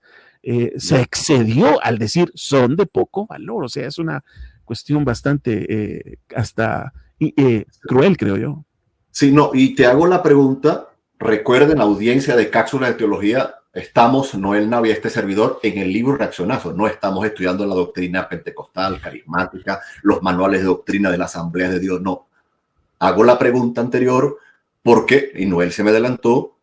se excedió al decir son de poco valor. O sea, es una cuestión bastante hasta cruel, creo yo. Sí, no, y te hago la pregunta. Recuerden, la audiencia de Cápsulas de Teología, estamos, Noel Navia, este servidor, en el libro Reaccionazo. No estamos estudiando la doctrina pentecostal, carismática, los manuales de doctrina de la Asamblea de Dios. No. Hago la pregunta anterior porque, y Noel se me adelantó,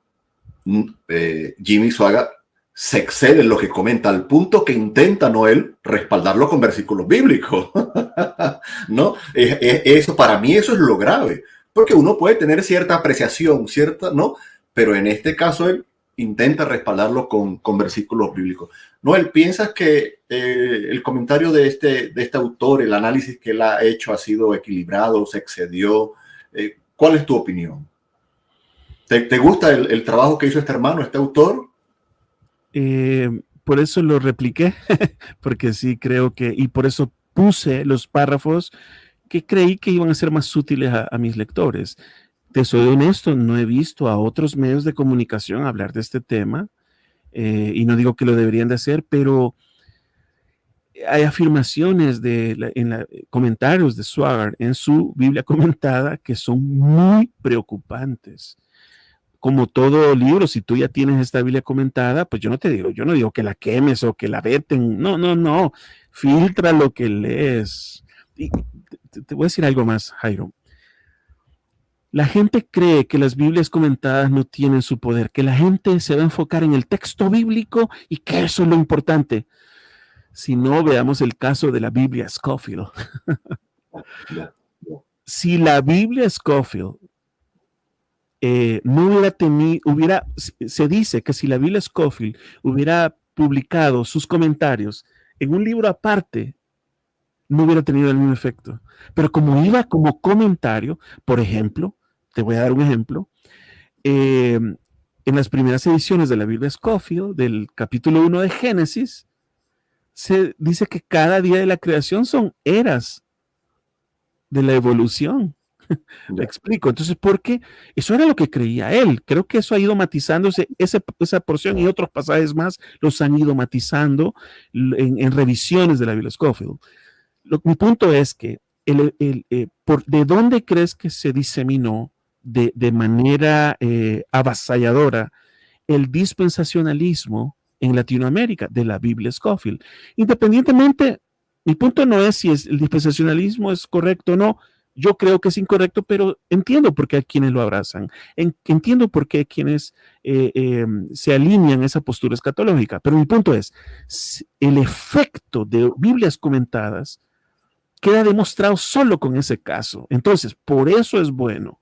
Jimmy Swaggart se excede en lo que comenta al punto que intenta Noel respaldarlo con versículos bíblicos. ¿No? Eso, para mí eso es lo grave. Porque uno puede tener cierta apreciación, cierta, ¿no? Pero en este caso él intenta respaldarlo con versículos bíblicos. Noel, ¿piensas que el comentario de este autor, el análisis que él ha hecho ha sido equilibrado, se excedió? ¿Cuál es tu opinión? ¿Te gusta el trabajo que hizo este hermano, este autor? por eso lo repliqué, porque sí creo que, y por eso puse los párrafos que creí que iban a ser más útiles a mis lectores. Te soy honesto, no he visto a otros medios de comunicación hablar de este tema, y no digo que lo deberían de hacer, pero hay afirmaciones comentarios de Swagger en su Biblia comentada que son muy preocupantes. Como todo libro, si tú ya tienes esta Biblia comentada, pues yo no digo que la quemes o que la veten. No, no, no. Filtra lo que lees. Y te voy a decir algo más, Jairo. La gente cree que las Biblias comentadas no tienen su poder, que la gente se va a enfocar en el texto bíblico y que eso es lo importante. Si no, veamos el caso de la Biblia Scofield. Ya, ya. Si la Biblia Scofield no hubiera tenido, se dice que si la Biblia Scofield hubiera publicado sus comentarios en un libro aparte, no hubiera tenido el mismo efecto. Pero como iba como comentario, por ejemplo, te voy a dar un ejemplo, en las primeras ediciones de la Biblia Scofield, del capítulo 1 de Génesis, se dice que cada día de la creación son eras de la evolución. Me explico. Entonces, ¿por qué? Eso era lo que creía él. Creo que eso ha ido matizándose, esa porción y otros pasajes más los han ido matizando en revisiones de la Biblia Scofield. Mi punto es que ¿de dónde crees que se diseminó de manera avasalladora el dispensacionalismo en Latinoamérica? De la Biblia Scofield. Independientemente, mi punto no es si el dispensacionalismo es correcto o no. Yo creo que es incorrecto, pero entiendo por qué hay quienes lo abrazan. Entiendo por qué hay quienes se alinean a esa postura escatológica. Pero mi punto es, el efecto de Biblias comentadas queda demostrado solo con ese caso. Entonces, por eso es bueno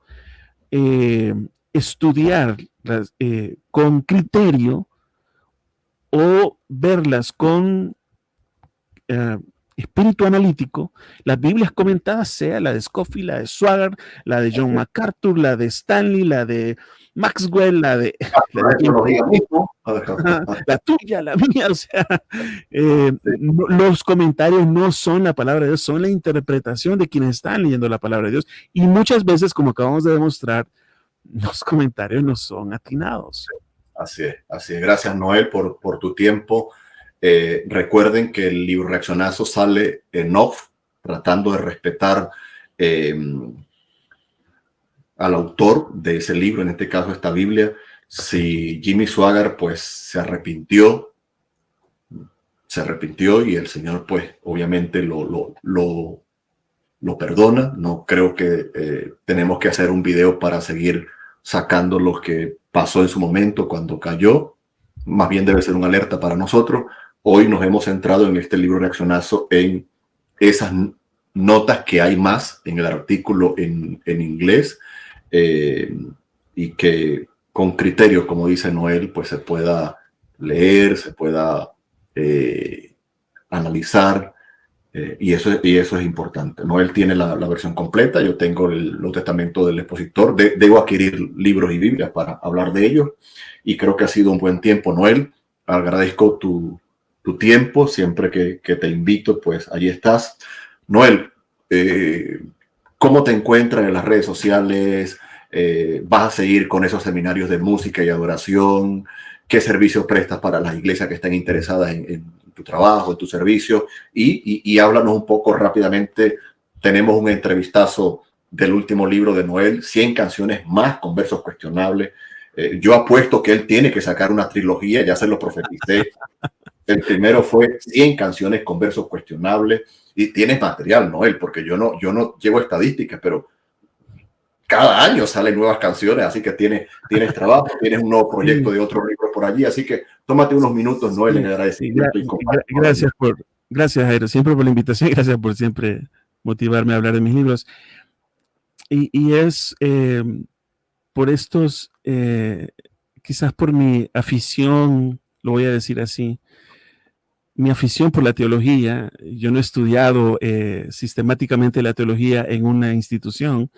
estudiar con criterio o verlas con espíritu analítico, las Biblias comentadas, sea la de Scofield, la de Swagger, la de John MacArthur, la de Stanley, la de Maxwell, la tuya, la mía, o sea, los comentarios no son la palabra de Dios, son la interpretación de quienes están leyendo la palabra de Dios. Y muchas veces, como acabamos de demostrar, los comentarios no son atinados. Así es. Gracias, Noel, por tu tiempo. Recuerden que el libro Reaccionazo sale en off, tratando de respetar al autor de ese libro, en este caso esta Biblia. Si Jimmy Swaggart pues se arrepintió y el Señor pues obviamente lo perdona. No creo que tenemos que hacer un video para seguir sacando lo que pasó en su momento cuando cayó. Más bien debe ser una alerta para nosotros. Hoy nos hemos centrado en este libro Reaccionazo en esas notas que hay más en el artículo en inglés, y que con criterio, como dice Noel, pues se pueda leer, se pueda analizar, y eso es importante. Noel tiene la versión completa, yo tengo los testamentos del expositor. Debo adquirir libros y Biblias para hablar de ellos, y creo que ha sido un buen tiempo, Noel. Agradezco tu tiempo, siempre que te invito, pues allí estás. Noel, ¿cómo te encuentras en las redes sociales? ¿Vas a seguir con esos seminarios de música y adoración? ¿Qué servicios prestas para las iglesias que están interesadas en tu trabajo, en tu servicio? Y háblanos un poco rápidamente. Tenemos un entrevistazo del último libro de Noel, 100 canciones más con versos cuestionables. Yo apuesto que él tiene que sacar una trilogía, ya se lo profeticé. El primero fue 100 canciones con versos cuestionables. Y tienes material, Noel, porque yo no llevo estadísticas, pero cada año salen nuevas canciones, así que tienes trabajo, tienes un nuevo proyecto de otro libro por allí, así que tómate unos minutos, Noel, en agradecimiento. Gracias, Jairo, siempre por la invitación, gracias por siempre motivarme a hablar de mis libros. Y es por estos, quizás por mi afición, lo voy a decir así, mi afición por la teología. Yo no he estudiado sistemáticamente la teología en una institución,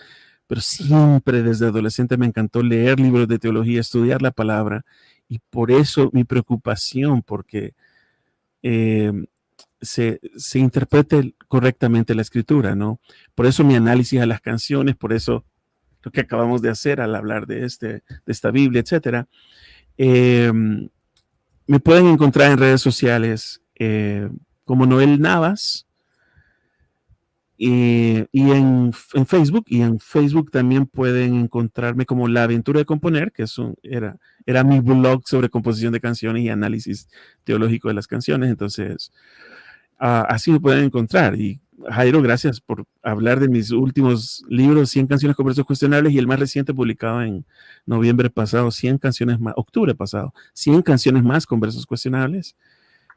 pero siempre desde adolescente me encantó leer libros de teología, estudiar la palabra, y por eso mi preocupación, porque se interprete correctamente la escritura, ¿no? Por eso mi análisis a las canciones, por eso lo que acabamos de hacer al hablar de esta Biblia, etcétera. Me pueden encontrar en redes sociales como Noel Navas y en Facebook. Y en Facebook también pueden encontrarme como La Aventura de Componer, que era mi blog sobre composición de canciones y análisis teológico de las canciones. Entonces, así me pueden encontrar. Y Jairo, gracias por hablar de mis últimos libros, 100 canciones con versos cuestionables, y el más reciente publicado en noviembre pasado, 100 canciones más, octubre pasado, 100 canciones más con versos cuestionables.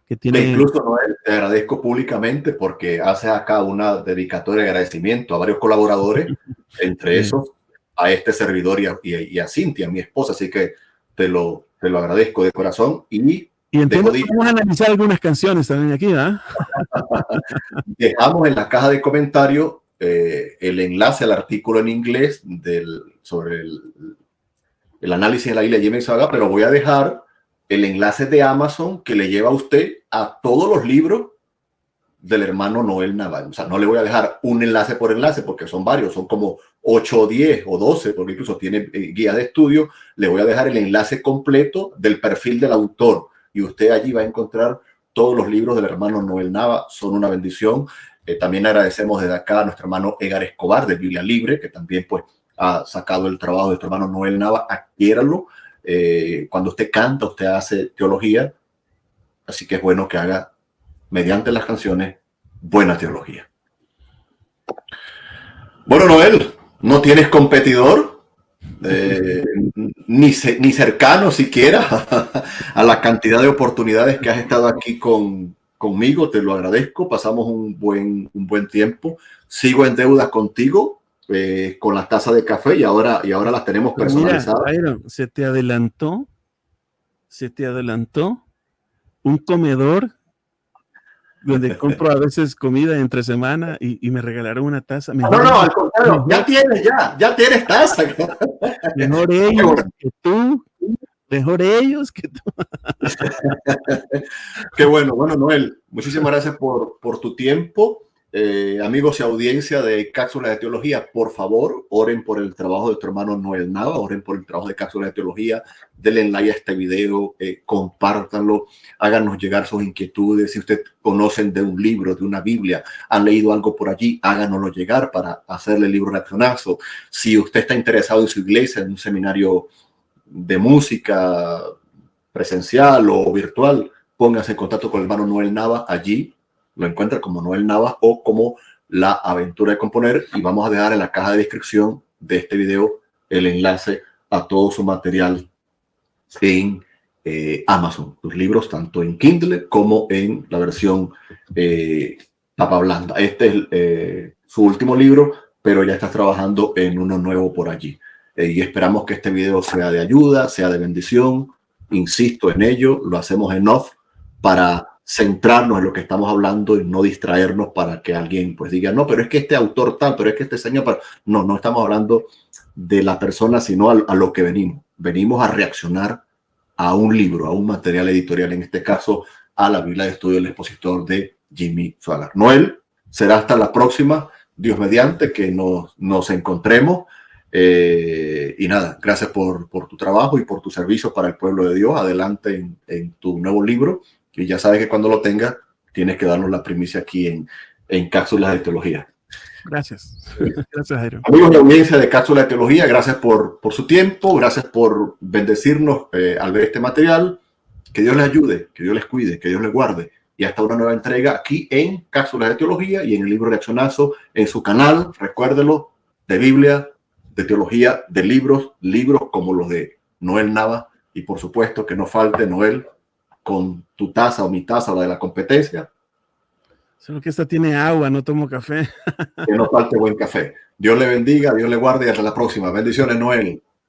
Que tiene... Incluso, Noel, te agradezco públicamente porque haces acá una dedicatoria de agradecimiento a varios colaboradores, entre esos a este servidor y a Cintia, mi esposa, así que te lo agradezco de corazón. Y entonces vamos a analizar algunas canciones también aquí, ¿verdad? Dejamos en la caja de comentarios el enlace al artículo en inglés sobre el análisis de la Biblia Jimmy Swaggart, pero voy a dejar el enlace de Amazon que le lleva a usted a todos los libros del hermano Noel Navas. O sea, no le voy a dejar un enlace por enlace porque son varios, son como 8 o 10 o 12, porque incluso tiene guía de estudio. Le voy a dejar el enlace completo del perfil del autor y usted allí va a encontrar todos los libros del hermano Noel Navas. Son una bendición. También agradecemos desde acá a nuestro hermano Edgar Escobar de Biblia Libre, que también pues ha sacado el trabajo de nuestro hermano Noel Navas. Adquiéralo. Cuando usted canta, usted hace teología, así que es bueno que haga mediante las canciones buena teología. Bueno, Noel, no tienes competidor ni cercano siquiera a la cantidad de oportunidades que has estado aquí conmigo. Te lo agradezco, pasamos un buen tiempo. Sigo en deuda contigo con la taza de café y ahora las tenemos personalizadas. Mira, Iron, se te adelantó un comedor donde compro a veces comida entre semana y me regalaron una taza. No, al contrario, ya tienes taza. Mejor ellos que tú. Mejor ellos que tú. Qué bueno. Bueno, Noel, muchísimas gracias por tu tiempo. Amigos y audiencia de Cápsulas de Teología, por favor, oren por el trabajo de tu hermano Noel Navas, oren por el trabajo de Cápsulas de Teología, denle like a este video, compártanlo, háganos llegar sus inquietudes. Si ustedes conocen de un libro, de una Biblia, han leído algo por allí, háganoslo llegar para hacerle el libro reaccionazo. Si usted está interesado en su iglesia, en un seminario de música presencial o virtual, póngase en contacto con el hermano Noel Navas. Allí lo encuentra como Noel Navas o como La Aventura de Componer, y vamos a dejar en la caja de descripción de este video el enlace a todo su material en Amazon, sus libros tanto en Kindle como en la versión tapa blanda. Este es su último libro, pero ya está trabajando en uno nuevo por allí. Y esperamos que este video sea de ayuda, sea de bendición. Insisto en ello, lo hacemos en off para centrarnos en lo que estamos hablando y no distraernos para que alguien pues diga, no, pero es que este autor tal, pero es que este señor... No estamos hablando de la persona, sino a lo que venimos. Venimos a reaccionar a un libro, a un material editorial, en este caso a la Biblia de Estudio del Expositor de Jimmy Swaggart. Noel, será hasta la próxima, Dios mediante, que nos encontremos. Y nada, gracias por tu trabajo y por tu servicio para el pueblo de Dios. Adelante en tu nuevo libro, y ya sabes que cuando lo tengas tienes que darnos la primicia aquí en Cápsulas de Teología. Gracias. Gracias, Jairo. Amigos de la audiencia de Cápsulas de Teología, gracias por su tiempo, gracias por bendecirnos al ver este material. Que Dios les ayude, que Dios les cuide, que Dios les guarde. Y hasta una nueva entrega aquí en Cápsulas de Teología y en el libro Reaccionazo, en su canal, recuérdelo, de Biblia, de teología, de libros como los de Noel Navas, y por supuesto que no falte, Noel, con tu taza o mi taza, la de la competencia. Solo que esta tiene agua, no tomo café. Que no falte buen café. Dios le bendiga, Dios le guarde y hasta la próxima. Bendiciones, Noel.